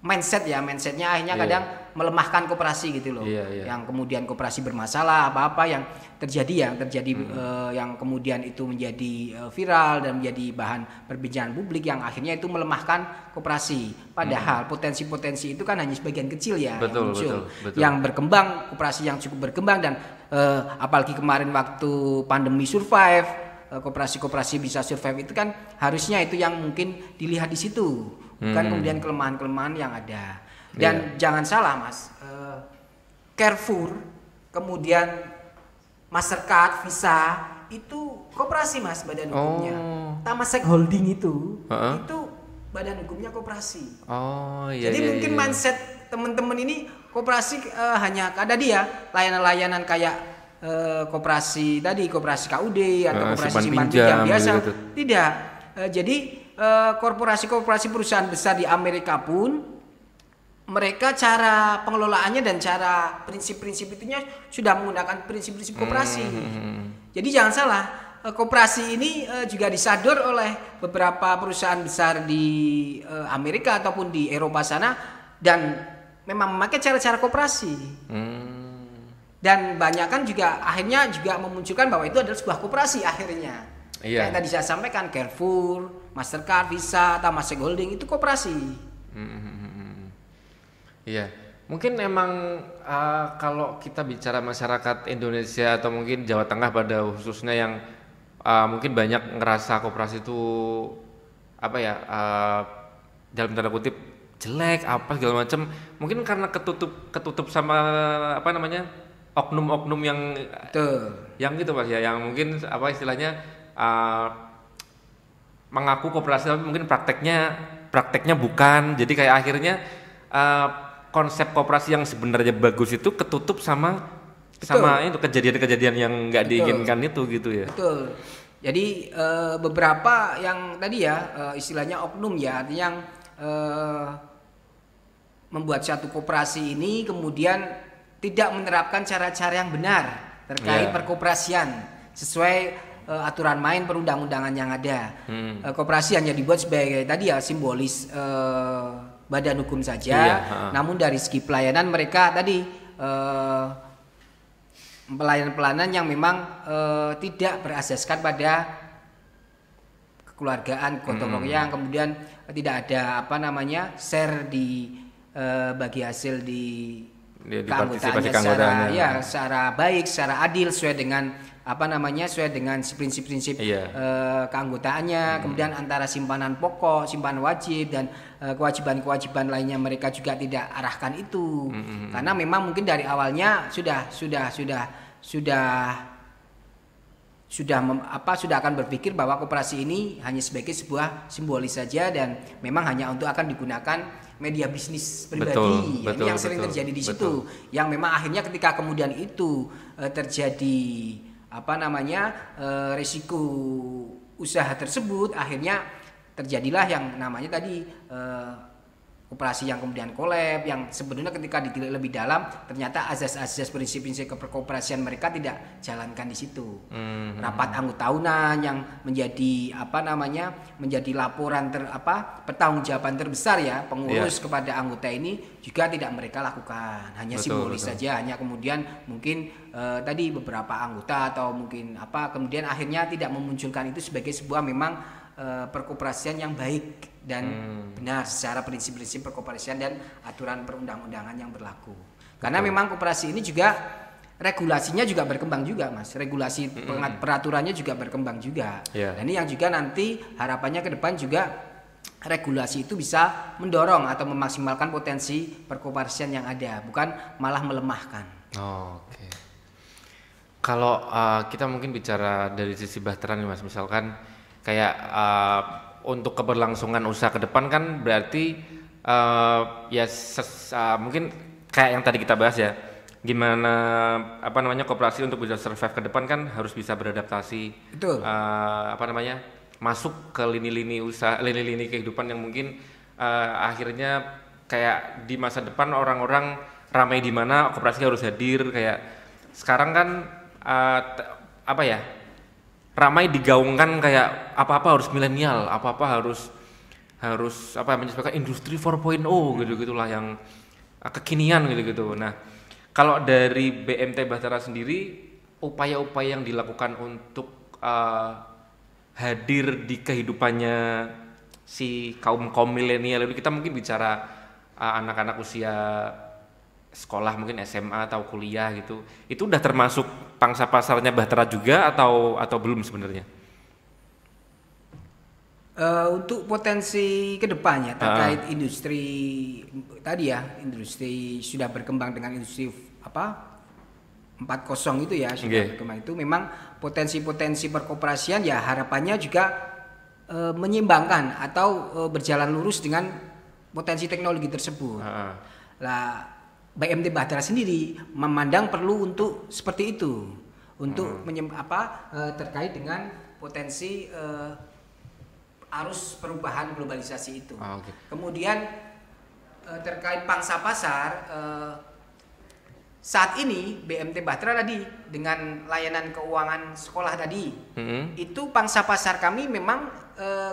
mindsetnya akhirnya kadang melemahkan koperasi gitu loh. Yang kemudian koperasi bermasalah apa yang terjadi yang kemudian itu menjadi viral dan menjadi bahan perbincangan publik yang akhirnya itu melemahkan koperasi. Padahal potensi-potensi itu kan hanya sebagian kecil ya yang muncul. Yang berkembang, koperasi yang cukup berkembang dan apalagi kemarin waktu pandemi survive, koperasi-koperasi bisa survive itu kan harusnya itu yang mungkin dilihat di situ, bukan kemudian kelemahan-kelemahan yang ada. Dan jangan salah Mas, Carrefour, kemudian Mastercard, Visa itu koperasi Mas badan hukumnya. Temasek Holding itu badan hukumnya koperasi. Jadi mungkin mindset teman-teman ini koperasi hanya ada dia layanan-layanan kayak koperasi KUD atau koperasi simpan pinjam biasa gitu. Tidak. Jadi korporasi perusahaan besar di Amerika pun mereka cara pengelolaannya dan cara prinsip-prinsip itunya sudah menggunakan prinsip-prinsip koperasi. Jadi jangan salah, koperasi ini juga disador oleh beberapa perusahaan besar di Amerika ataupun di Eropa sana dan memang memakai cara-cara koperasi. Dan banyak kan juga akhirnya juga memunculkan bahwa itu adalah sebuah koperasi akhirnya. Kayak tadi saya sampaikan, Carrefour, Mastercard, Visa, Temasek Holding itu koperasi. Mungkin emang kalau kita bicara masyarakat Indonesia atau mungkin Jawa Tengah pada khususnya yang mungkin banyak ngerasa koperasi itu dalam tanda kutip jelek segala macam, mungkin karena ketutup sama oknum-oknum yang gitu Mas ya, yang mungkin istilahnya mengaku koperasi tapi mungkin prakteknya bukan. Jadi kayak akhirnya konsep koperasi yang sebenarnya bagus itu ketutup sama itu kejadian-kejadian yang nggak diinginkan itu gitu ya. Betul. Jadi beberapa yang tadi istilahnya oknum ya, artinya yang membuat satu koperasi ini kemudian tidak menerapkan cara-cara yang benar terkait perkoperasian sesuai aturan main perundang-undangan yang ada. Koperasi hanya dibuat sebagai tadi simbolis badan hukum saja. Namun dari segi pelayanan mereka tadi pelayanan yang memang tidak berasaskan pada kekeluargaan, gotong royong, kemudian tidak ada share di bagi hasil di keanggotaannya secara baik, secara adil sesuai dengan sesuai dengan prinsip-prinsip keanggotaannya, kemudian antara simpanan pokok, simpanan wajib dan kewajiban-kewajiban lainnya mereka juga tidak arahkan itu. Karena memang mungkin dari awalnya sudah akan berpikir bahwa koperasi ini hanya sebagai sebuah simbolis saja dan memang hanya untuk akan digunakan media bisnis pribadi. Ini yang sering terjadi di situ. Yang memang akhirnya ketika kemudian itu terjadi risiko usaha tersebut, akhirnya terjadilah yang namanya tadi koperasi yang kemudian kolab, yang sebenarnya ketika ditilik lebih dalam ternyata azas-azas prinsip-prinsip kekoperasian mereka tidak jalankan di situ. Rapat anggota tahunan yang menjadi menjadi laporan pertanggungjawaban terbesar ya pengurus kepada anggota ini juga tidak mereka lakukan, hanya simbolis saja, hanya kemudian mungkin tadi beberapa anggota atau mungkin kemudian akhirnya tidak memunculkan itu sebagai sebuah memang perkoperasian yang baik dan benar secara prinsip-prinsip perkoperasian dan aturan perundang-undangan yang berlaku. Karena memang koperasi ini juga regulasinya juga berkembang juga, Mas. Regulasi peraturannya juga berkembang juga. Dan ini yang juga nanti harapannya ke depan juga regulasi itu bisa mendorong atau memaksimalkan potensi perkoperasian yang ada, bukan malah melemahkan. Oke. Kalau kita mungkin bicara dari sisi Bahtera nih, Mas, misalkan kayak untuk keberlangsungan usaha ke depan kan berarti mungkin kayak yang tadi kita bahas ya, gimana koperasi untuk bisa survive ke depan kan harus bisa beradaptasi. Betul. Masuk ke lini-lini usaha, lini-lini kehidupan yang mungkin akhirnya kayak di masa depan orang-orang ramai di mana koperasi harus hadir. Kayak sekarang kan ramai digaungkan kayak apa-apa harus milenial, apa-apa harus menyebabkan industri 4.0 gitu-gitulah yang kekinian gitu-gitu. Nah, kalau dari BMT Bahtera sendiri, upaya-upaya yang dilakukan untuk hadir di kehidupannya si kaum milenial itu, kita mungkin bicara anak-anak usia sekolah mungkin SMA atau kuliah gitu, itu udah termasuk pangsa pasarnya Bahtera juga atau belum sebenarnya? Untuk potensi kedepannya terkait industri tadi ya, industri sudah berkembang dengan industri 4.0 itu ya sudah berkembang, itu memang potensi-potensi perkoperasian ya harapannya juga menyeimbangkan atau berjalan lurus dengan potensi teknologi tersebut. Lah BMT Bahtera sendiri memandang perlu untuk seperti itu, untuk terkait dengan potensi arus perubahan globalisasi itu. Kemudian terkait pangsa pasar, saat ini BMT Bahtera tadi dengan layanan keuangan sekolah tadi, itu pangsa pasar kami memang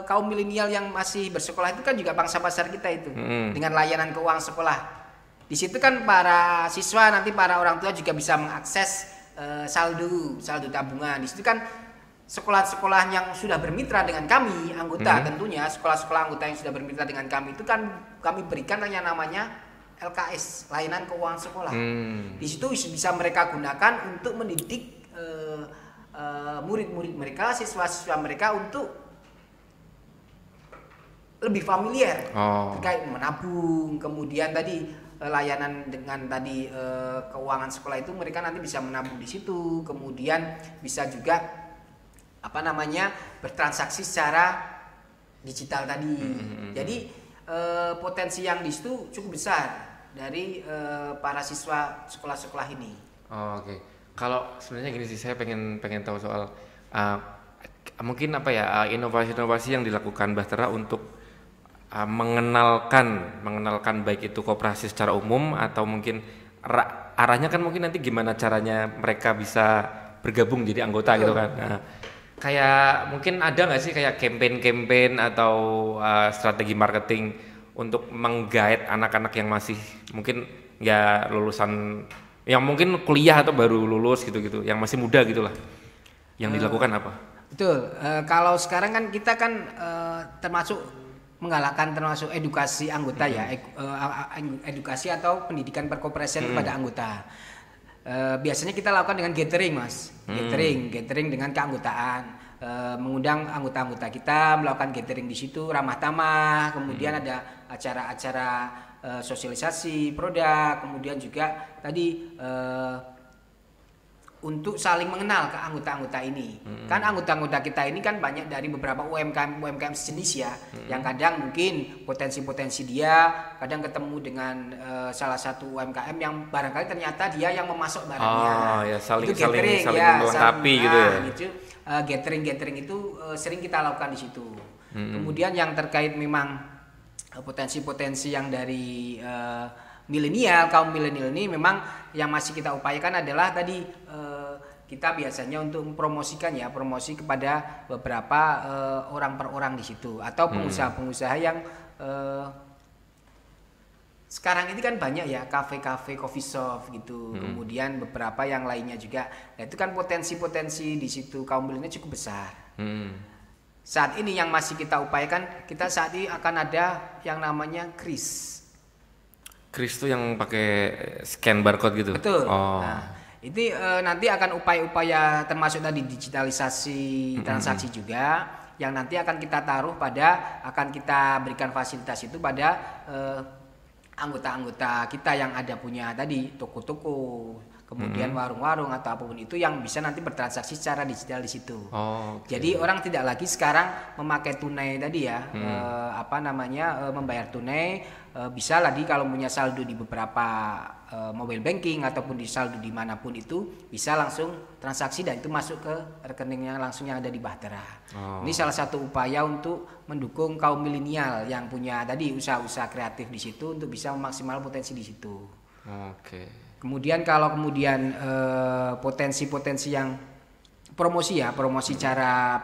kaum milenial yang masih bersekolah itu kan juga pangsa pasar kita itu, dengan layanan keuangan sekolah. Di situ kan para siswa, nanti para orang tua juga bisa mengakses saldo tabungan. Di situ kan sekolah-sekolah yang sudah bermitra dengan kami, anggota tentunya, sekolah-sekolah anggota yang sudah bermitra dengan kami itu kan kami berikan yang namanya LKS, layanan keuangan sekolah. Di situ bisa mereka gunakan untuk mendidik murid-murid mereka, siswa-siswa mereka untuk lebih familiar terkait menabung, kemudian tadi layanan dengan tadi keuangan sekolah itu mereka nanti bisa menabung di situ, kemudian bisa juga bertransaksi secara digital tadi. Jadi potensi yang di situ cukup besar dari para siswa sekolah-sekolah ini. Kalau sebenarnya gini sih, saya pengen tahu soal mungkin inovasi-inovasi yang dilakukan Bahtera untuk mengenalkan baik itu koperasi secara umum atau mungkin arahnya kan mungkin nanti gimana caranya mereka bisa bergabung jadi anggota gitu kan. Nah, kayak mungkin ada nggak sih kayak campaign atau strategi marketing untuk menggait anak-anak yang masih mungkin ya lulusan, yang mungkin kuliah atau baru lulus gitu-gitu, yang masih muda gitulah, yang dilakukan apa? Betul. Kalau sekarang kan kita kan termasuk menggalakkan termasuk edukasi anggota ya, edukasi atau pendidikan perkoperasian kepada anggota. biasanya kita lakukan dengan gathering, Mas. Gathering dengan keanggotaan. Mengundang anggota-anggota kita melakukan gathering di situ, ramah tamah, kemudian ada acara-acara sosialisasi produk, kemudian juga tadi untuk saling mengenal ke anggota-anggota ini. Kan anggota-anggota kita ini kan banyak dari beberapa UMKM sejenis ya, yang kadang mungkin potensi-potensi dia kadang ketemu dengan salah satu UMKM yang barangkali ternyata dia yang memasok barangnya. Ya, saling melengkapi gitu ya. Gitu. Gathering itu sering kita lakukan di situ. Kemudian yang terkait memang potensi-potensi yang dari kaum milenial ini memang yang masih kita upayakan adalah tadi kita biasanya untuk mempromosikan promosi kepada beberapa orang per orang di situ atau pengusaha-pengusaha yang sekarang ini kan banyak ya kafe-kafe, coffee shop gitu. Kemudian beberapa yang lainnya juga. Nah, itu kan potensi-potensi di situ kaum milenial cukup besar. Saat ini yang masih kita upayakan, kita saat ini akan ada yang namanya KRIS. KRIS itu yang pakai scan barcode gitu. Betul. Nah, itu nanti akan upaya-upaya termasuk tadi digitalisasi transaksi juga yang nanti akan kita taruh akan kita berikan fasilitas itu pada anggota-anggota kita yang ada punya tadi toko-toko, kemudian warung-warung atau apapun itu yang bisa nanti bertransaksi secara digital di situ. Jadi orang tidak lagi sekarang memakai tunai tadi ya, membayar tunai, bisa lagi kalau punya saldo di beberapa mobile banking ataupun di saldo dimanapun itu bisa langsung transaksi dan itu masuk ke rekeningnya langsung yang ada di Bahtera. Ini salah satu upaya untuk mendukung kaum milenial yang punya tadi usaha-usaha kreatif di situ untuk bisa memaksimalkan potensi di situ. Kemudian kalau potensi-potensi yang promosi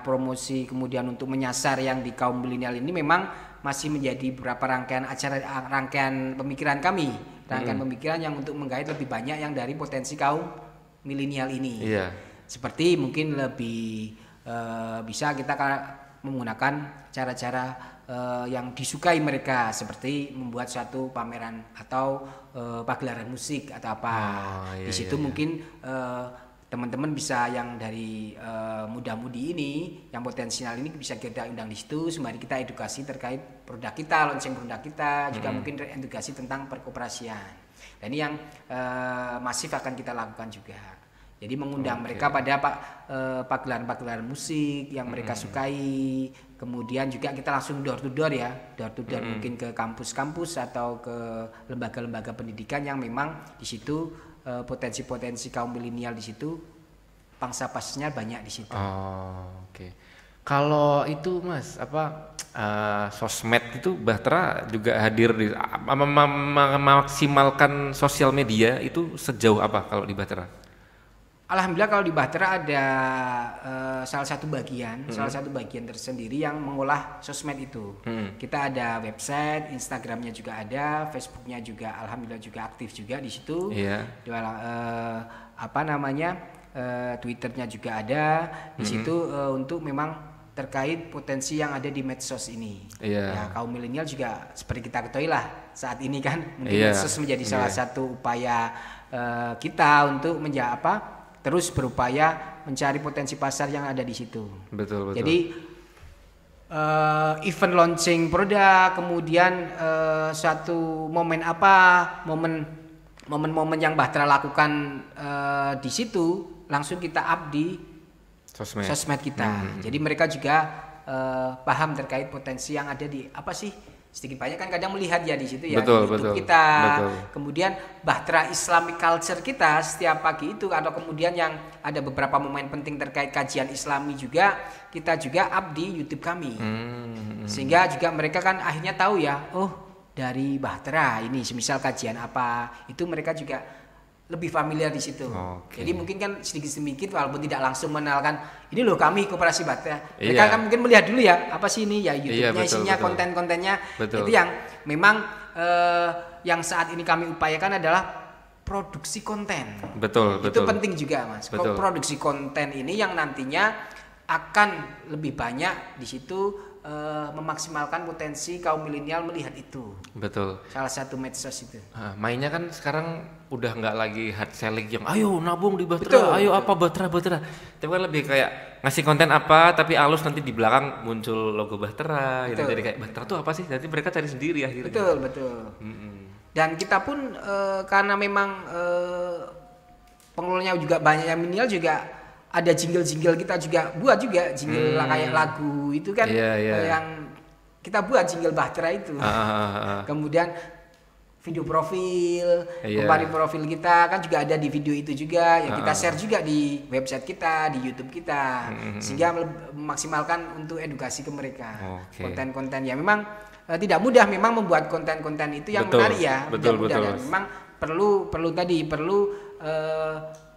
promosi kemudian untuk menyasar yang di kaum milenial ini memang masih menjadi beberapa rangkaian pemikiran kami, pemikiran yang untuk menggait lebih banyak yang dari potensi kaum milenial ini. Seperti mungkin lebih bisa kita menggunakan cara-cara yang disukai mereka seperti membuat suatu pameran atau pagelaran musik atau apa. Di situ mungkin teman-teman bisa yang dari muda-mudi ini yang potensial ini bisa kita undang di situ sembari kita edukasi terkait produk kita, launching produk kita, juga mungkin edukasi tentang perkoperasian. Dan ini yang masif akan kita lakukan juga. Jadi mengundang mereka pada pagelaran-pagelaran musik yang mereka sukai. Kemudian juga kita langsung door to door mungkin ke kampus-kampus atau ke lembaga-lembaga pendidikan yang memang di situ potensi-potensi kaum milenial di situ pangsa pasarnya banyak di situ. Kalau itu Mas, sosmed itu Bahtera juga hadir di memaksimalkan sosial media itu sejauh apa kalau di Bahtera? Alhamdulillah kalau di Bahtera ada salah satu bagian tersendiri yang mengolah sosmed itu. Kita ada website, Instagramnya juga ada, Facebooknya juga, alhamdulillah juga aktif juga di situ. Twitternya juga ada di situ untuk memang terkait potensi yang ada di medsos ini. Ya, kaum milenial juga seperti kita ketahui lah saat ini kan mungkin medsos menjadi salah satu upaya kita untuk terus berupaya mencari potensi pasar yang ada di situ. Betul. Jadi event launching produk, kemudian suatu momen momen yang Bahtera lakukan di situ langsung kita up di sosmed kita. Jadi mereka juga paham terkait potensi yang ada di apa sih. Sedikit banyak kan kadang melihat ya di situ ya, YouTube kita, kemudian Bahtera Islamic Culture kita setiap pagi itu, atau kemudian yang ada beberapa momen penting terkait kajian Islami juga kita juga up di YouTube kami, sehingga juga mereka kan akhirnya tahu ya, dari Bahtera ini semisal kajian apa itu mereka juga lebih familiar di situ. Jadi mungkin kan sedikit-sedikit walaupun tidak langsung mengenalkan ini loh kami Koperasi Bahtera. Mereka kan mungkin melihat dulu ya apa sih ini ya YouTube-nya isinya konten-kontennya. Itu yang memang yang saat ini kami upayakan adalah produksi konten. Betul. Itu penting juga Mas. Produksi konten ini yang nantinya akan lebih banyak di situ memaksimalkan potensi kaum milenial melihat itu. Betul. Salah satu medsos itu. Mainnya kan sekarang udah nggak lagi hard selling yang ayo nabung di Bahtera, Betul, ayo betul. apa Bahtera. Tapi kan lebih kayak ngasih konten apa tapi halus, nanti di belakang muncul logo Bahtera gitu. Betul. Jadi kayak Bahtera tuh apa sih? Nanti mereka cari sendiri akhirnya. Betul. Dan kita pun karena memang pengelolanya juga banyak yang milenial juga ada jingle-jingle kita juga buat juga jingle kayak lagu itu kan yang kita buat jingle Bahtera itu. Kemudian video profil, kembali profil kita kan juga ada di video itu juga yang kita share juga di website kita, di YouTube kita, sehingga memaksimalkan untuk edukasi ke mereka. Konten-konten ya memang tidak mudah memang membuat konten-konten itu yang menarik ya. Betul. Dan memang perlu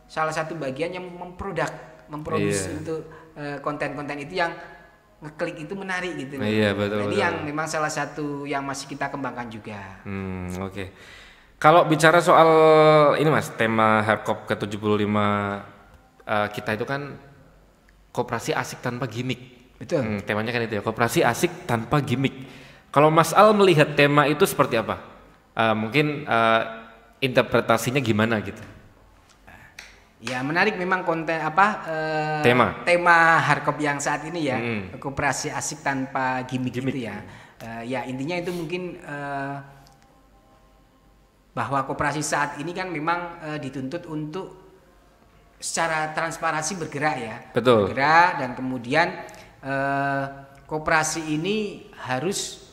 salah satu bagian yang memproduksi untuk konten-konten itu yang ngeklik itu menarik gitu. Betul. Ini yang memang salah satu yang masih kita kembangkan juga. Oke. Kalau bicara soal ini Mas, tema Hardcop ke-75 kita itu kan koperasi asik tanpa gimmick. Betul. Temanya kan itu ya, koperasi asik tanpa gimmick. Kalau Mas Al melihat tema itu seperti apa? Mungkin interpretasinya gimana gitu? Ya menarik memang konten tema Hardcop yang saat ini ya, koperasi asik tanpa gimmick. Itu ya. Ya intinya itu mungkin bahwa koperasi saat ini kan memang dituntut untuk secara transparansi bergerak ya. Betul. Bergerak dan kemudian koperasi ini harus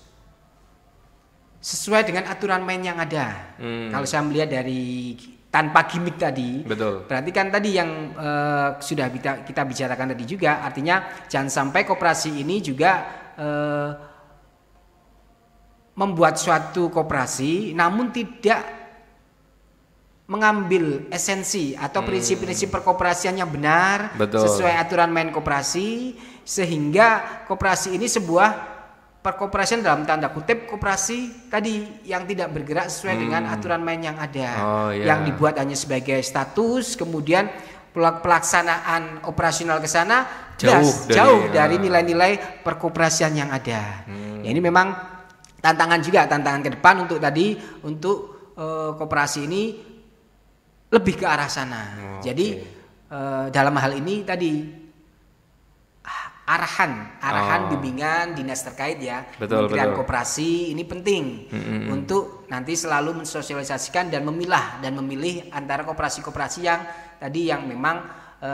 sesuai dengan aturan main yang ada. Kalau saya melihat dari tanpa gimmick tadi, betul. Berarti kan tadi yang sudah kita bicarakan tadi juga, artinya jangan sampai koperasi ini juga membuat suatu koperasi namun tidak mengambil esensi atau prinsip-prinsip perkoperasian yang benar, sesuai aturan main koperasi, sehingga koperasi ini sebuah perkoperasian dalam tanda kutip koperasi tadi yang tidak bergerak sesuai dengan aturan main yang ada, yang dibuat hanya sebagai status, kemudian pelaksanaan operasional ke sana jauh dari nilai-nilai perkoperasian yang ada. Ya, ini memang tantangan ke depan untuk koperasi ini lebih ke arah sana. Jadi dalam hal ini tadi arahan bimbingan dinas terkait ya, Kementerian Koperasi ini penting untuk nanti selalu mensosialisasikan dan memilih antara koperasi-koperasi yang tadi yang memang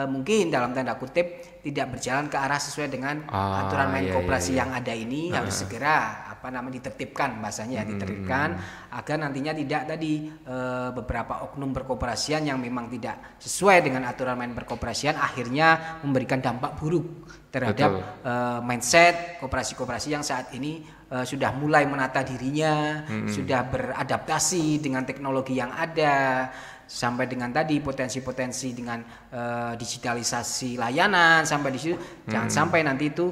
mungkin dalam tanda kutip tidak berjalan ke arah sesuai dengan aturan main koperasi yang ada ini, harus segera ditertibkan bahasanya, ditertibkan agar nantinya tidak tadi beberapa oknum perkoperasian yang memang tidak sesuai dengan aturan main perkoperasian akhirnya memberikan dampak buruk terhadap mindset koperasi-koperasi yang saat ini sudah mulai menata dirinya, sudah beradaptasi dengan teknologi yang ada, sampai dengan tadi potensi-potensi dengan digitalisasi layanan sampai di situ. Jangan sampai nanti itu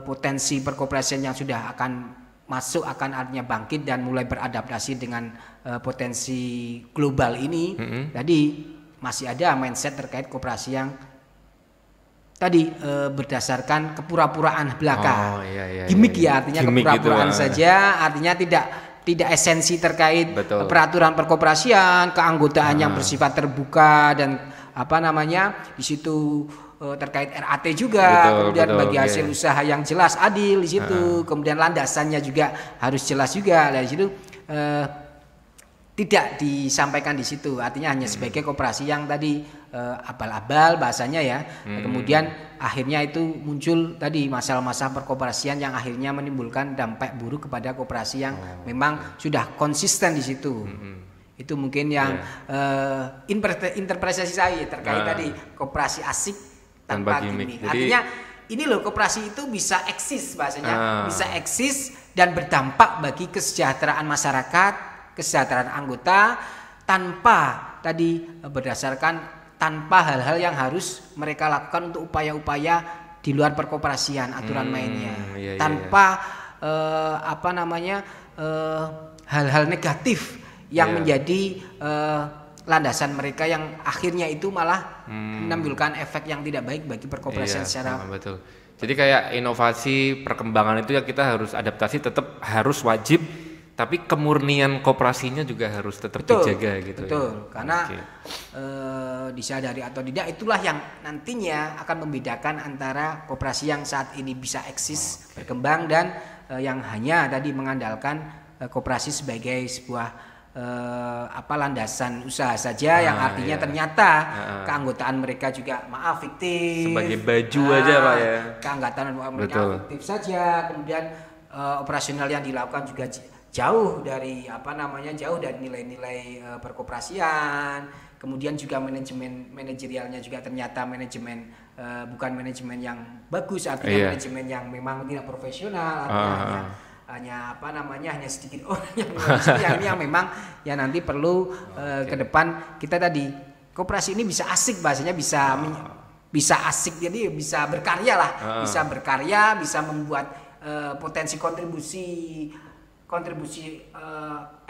potensi perkoperasian yang sudah akan masuk akan artinya bangkit dan mulai beradaptasi dengan potensi global ini. Jadi masih ada mindset terkait koperasi yang tadi berdasarkan kepura-puraan belaka. Gimmick ya, artinya kepura-puraan saja, artinya tidak esensi terkait peraturan perkoperasian, keanggotaan yang bersifat terbuka dan di situ terkait RAT juga, kemudian bagi hasil usaha yang jelas adil di situ, kemudian landasannya juga harus jelas juga. Dari situ tidak disampaikan di situ, artinya hanya sebagai koperasi yang tadi abal-abal bahasanya ya. Kemudian akhirnya itu muncul tadi masalah-masalah perkoperasian yang akhirnya menimbulkan dampak buruk kepada koperasi yang memang sudah konsisten di situ. Itu mungkin yang interpretasi saya terkait tadi koperasi asik tanpa gimmick. Artinya ini loh, koperasi itu bisa eksis bahasanya, bisa eksis dan berdampak bagi kesejahteraan masyarakat, kesejahteraan anggota tanpa hal-hal yang harus mereka lakukan untuk upaya-upaya di luar perkoperasian aturan mainnya, tanpa hal-hal negatif yang menjadi landasan mereka yang akhirnya itu malah menimbulkan efek yang tidak baik bagi perkoperasian secara betul. Jadi kayak inovasi perkembangan itu ya kita harus adaptasi, tetap harus wajib, tapi kemurnian koperasinya juga harus tetap dijaga gitu. Betul, ya? Karena disadari atau tidak itulah yang nantinya akan membedakan antara koperasi yang saat ini bisa eksis, berkembang, dan yang hanya tadi mengandalkan koperasi sebagai sebuah landasan usaha saja, yang artinya ternyata keanggotaan mereka juga fiktif, sebagai baju aja Pak ya, keanggotaan mereka fiktif saja, kemudian operasional yang dilakukan juga jauh dari jauh dari nilai-nilai perkoperasian. Kemudian juga manajerialnya juga ternyata bukan manajemen yang bagus, artinya manajemen yang memang tidak profesional, artinya hanya sedikit orang yang memang ya nanti perlu ke depan kita tadi koperasi ini bisa asik, bahasanya bisa asik, jadi bisa berkarya lah, bisa membuat potensi kontribusi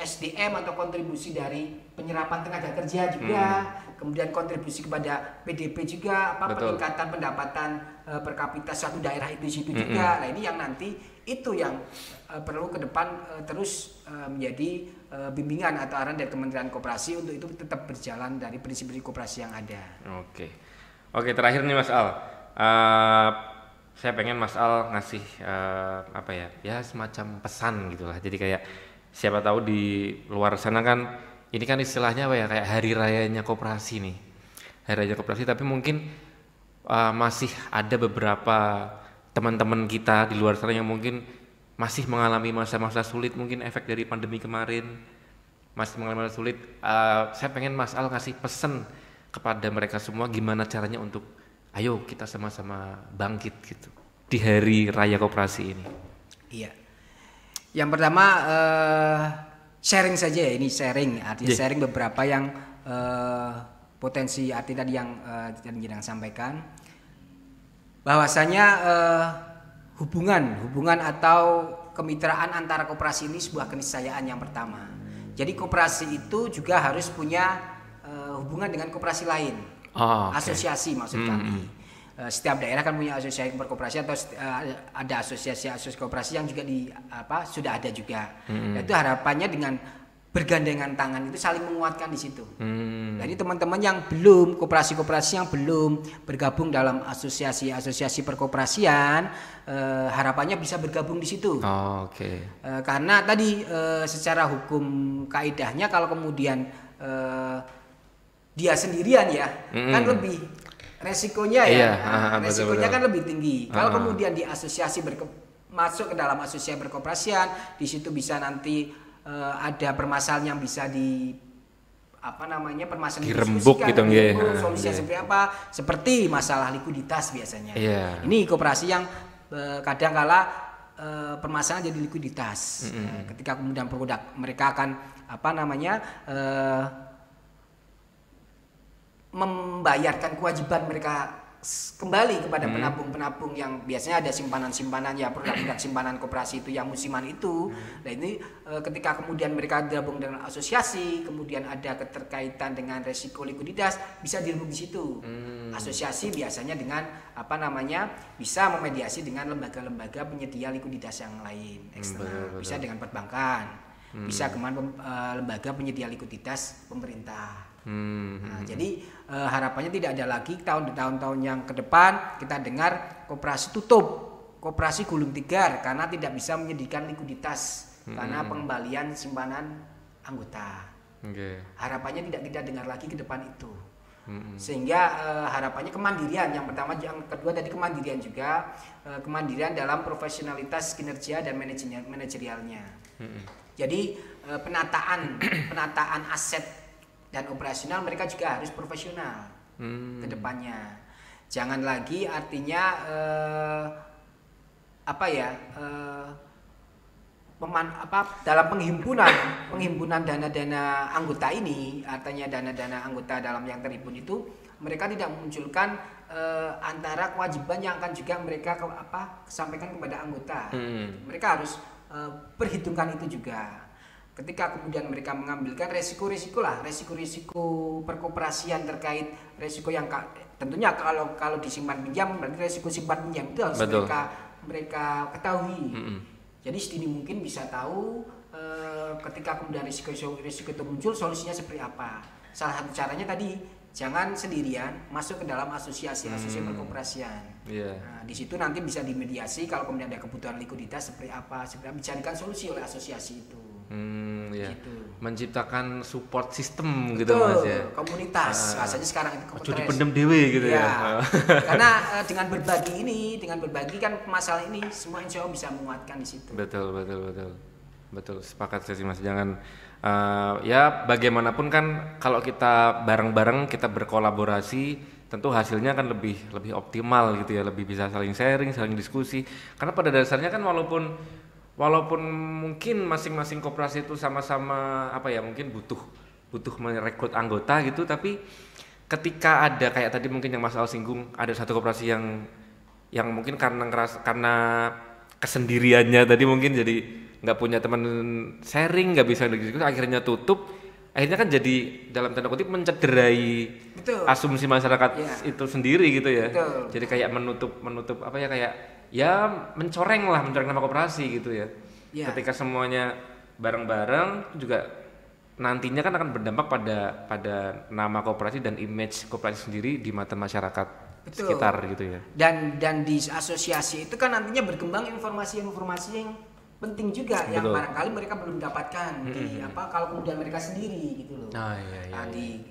SDM atau kontribusi dari penyerapan tenaga kerja juga, kemudian kontribusi kepada PDB juga, peningkatan pendapatan per kapita suatu daerah itu situ juga. Nah ini yang nanti itu yang perlu ke depan terus menjadi bimbingan atau arahan dari Kementerian Koperasi untuk itu tetap berjalan dari prinsip-prinsip koperasi yang ada. Oke, terakhir nih Mas Al. Saya pengen Mas Al ngasih semacam pesan gitulah. Jadi kayak siapa tahu di luar sana kan ini kan istilahnya kayak hari rayanya koperasi nih. Hari raya koperasi, tapi mungkin masih ada beberapa teman-teman kita di luar sana yang mungkin masih mengalami masa-masa sulit, mungkin efek dari pandemi kemarin, masih mengalami masa sulit. Saya pengen Mas Al ngasih pesan kepada mereka semua gimana caranya untuk ayo kita sama-sama bangkit gitu di hari raya koperasi ini. Iya. Yang pertama sharing saja ya, ini sharing, artinya sharing beberapa yang potensi arti tadi yang sampaikan, bahwasanya hubungan atau kemitraan antara koperasi ini sebuah keniscayaan yang pertama. Jadi koperasi itu juga harus punya hubungan dengan koperasi lain. Asosiasi maksud kami. Setiap daerah kan punya asosiasi perkoperasi atau ada asosiasi koperasi yang juga sudah ada juga. Itu harapannya dengan bergandengan tangan itu saling menguatkan di situ. Jadi teman-teman yang belum koperasi-koperasi yang belum bergabung dalam asosiasi perkoperasian, harapannya bisa bergabung di situ. Karena tadi secara hukum kaidahnya kalau kemudian dia sendirian kan lebih resikonya resikonya kan lebih tinggi. Kalau kemudian di asosiasi masuk ke dalam asosiasi perkoperasian, di situ bisa nanti ada permasalahan yang bisa permasalahan dirembuk gitu solusinya seperti apa, seperti masalah likuiditas biasanya. Ini koperasi yang kadang kala permasalahan jadi likuiditas. Ketika kemudian produk mereka akan membayarkan kewajiban mereka kembali kepada penabung-penabung yang biasanya ada simpanan-simpanan produk-produk simpanan koperasi itu yang musiman itu. Nah ini ketika kemudian mereka gabung dengan asosiasi, kemudian ada keterkaitan dengan resiko likuiditas, bisa dirembuk di situ. Asosiasi biasanya dengan bisa memediasi dengan lembaga-lembaga penyedia likuiditas yang lain eksternal, bisa dengan perbankan, bisa kemana lembaga penyedia likuiditas pemerintah. Jadi harapannya tidak ada lagi tahun-tahun yang ke depan kita dengar koperasi tutup, koperasi gulung tikar karena tidak bisa menyediakan likuiditas karena pengembalian simpanan anggota. Harapannya tidak kita dengar lagi ke depan itu. Sehingga harapannya kemandirian yang pertama, yang kedua tadi kemandirian juga, kemandirian dalam profesionalitas kinerja dan manajerialnya. Jadi penataan aset dan operasional mereka juga harus profesional ke depannya. Jangan lagi artinya dalam penghimpunan dana-dana anggota ini, artinya dana-dana anggota dalam yang terhimpun itu mereka tidak memunculkan antara kewajiban yang akan juga mereka sampaikan kepada anggota. Mereka harus perhitungkan itu juga. ketika kemudian mereka mengambilkan resiko-resiko perkoperasian terkait resiko yang tentunya kalau disimpan pinjam berarti resiko simpan pinjam itu harus mereka ketahui. Jadi sedini mungkin bisa tahu ketika kemudian risiko itu muncul solusinya seperti apa. Salah satu caranya tadi jangan sendirian masuk ke dalam asosiasi perkoperasian. Nah, di situ nanti bisa dimediasi kalau kemudian ada kebutuhan likuiditas seperti apa dicarikan solusi oleh asosiasi itu. Gitu. Menciptakan support system gitu Mas ya. Komunitas rasanya sekarang itu komunitas. Dipendem dewe gitu ya. Karena dengan berbagi kan masalah ini semua insya Allah bisa menguatkan di situ. Betul, sepakat saya sih Mas. Jangan ya bagaimanapun kan kalau kita bareng-bareng kita berkolaborasi tentu hasilnya kan lebih optimal gitu ya, lebih bisa saling sharing, saling diskusi. Karena pada dasarnya kan walaupun mungkin masing-masing koperasi itu sama-sama mungkin butuh merekrut anggota gitu, tapi ketika ada kayak tadi mungkin yang Mas Al singgung, ada satu koperasi yang mungkin karena kesendiriannya tadi mungkin jadi nggak punya teman sharing, nggak bisa diskusi, akhirnya tutup, akhirnya kan jadi dalam tanda kutip mencederai asumsi masyarakat itu sendiri gitu ya. Jadi kayak menutup mencoreng nama koperasi gitu ya. Ketika semuanya bareng-bareng juga nantinya kan akan berdampak pada nama koperasi dan image koperasi sendiri di mata masyarakat sekitar gitu ya. Dan di asosiasi itu kan nantinya berkembang informasi-informasi yang penting juga yang barangkali mereka belum dapatkan kalau kemudian mereka sendiri gitu loh.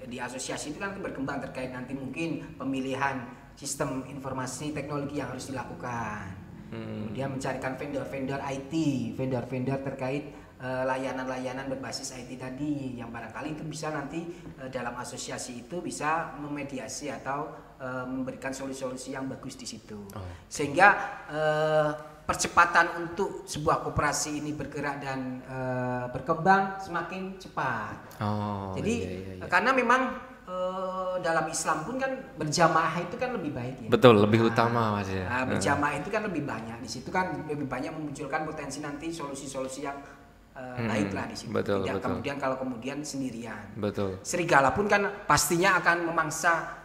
Di asosiasi itu kan berkembang terkait nanti mungkin pemilihan sistem informasi teknologi yang harus dilakukan. Kemudian mencarikan vendor-vendor IT, vendor-vendor terkait layanan-layanan berbasis IT tadi yang barangkali itu bisa nanti dalam asosiasi itu bisa memediasi atau memberikan solusi-solusi yang bagus di situ. Sehingga percepatan untuk sebuah koperasi ini bergerak dan berkembang semakin cepat. Jadi karena memang dalam Islam pun kan berjamaah itu kan lebih baik ya. Betul, lebih utama Mas ya. Berjamaah itu kan lebih banyak. Di situ kan lebih banyak memunculkan potensi nanti solusi-solusi yang baik lah di situ. Tidak kemudian kalau sendirian. Serigala pun kan pastinya akan memangsa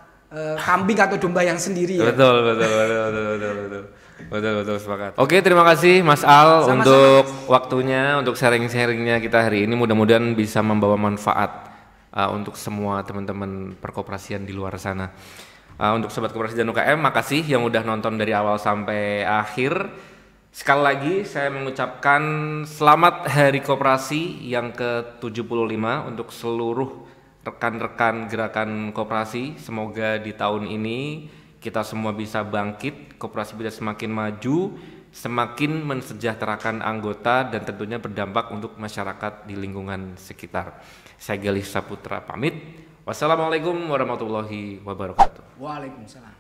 kambing atau domba yang sendiri ya. Betul sepakat. Oke, terima kasih Mas Al untuk waktunya, untuk sharing-sharingnya kita hari ini. Mudah-mudahan bisa membawa manfaat untuk semua teman-teman perkoperasian di luar sana. Untuk sobat koperasi dan UKM, makasih yang udah nonton dari awal sampai akhir. Sekali lagi saya mengucapkan selamat Hari Koperasi yang ke-75 untuk seluruh rekan-rekan gerakan koperasi. Semoga di tahun ini kita semua bisa bangkit, koperasi bisa semakin maju, semakin mensejahterakan anggota dan tentunya berdampak untuk masyarakat di lingkungan sekitar. Saya Galih Saputra pamit. Wassalamualaikum warahmatullahi wabarakatuh. Waalaikumsalam.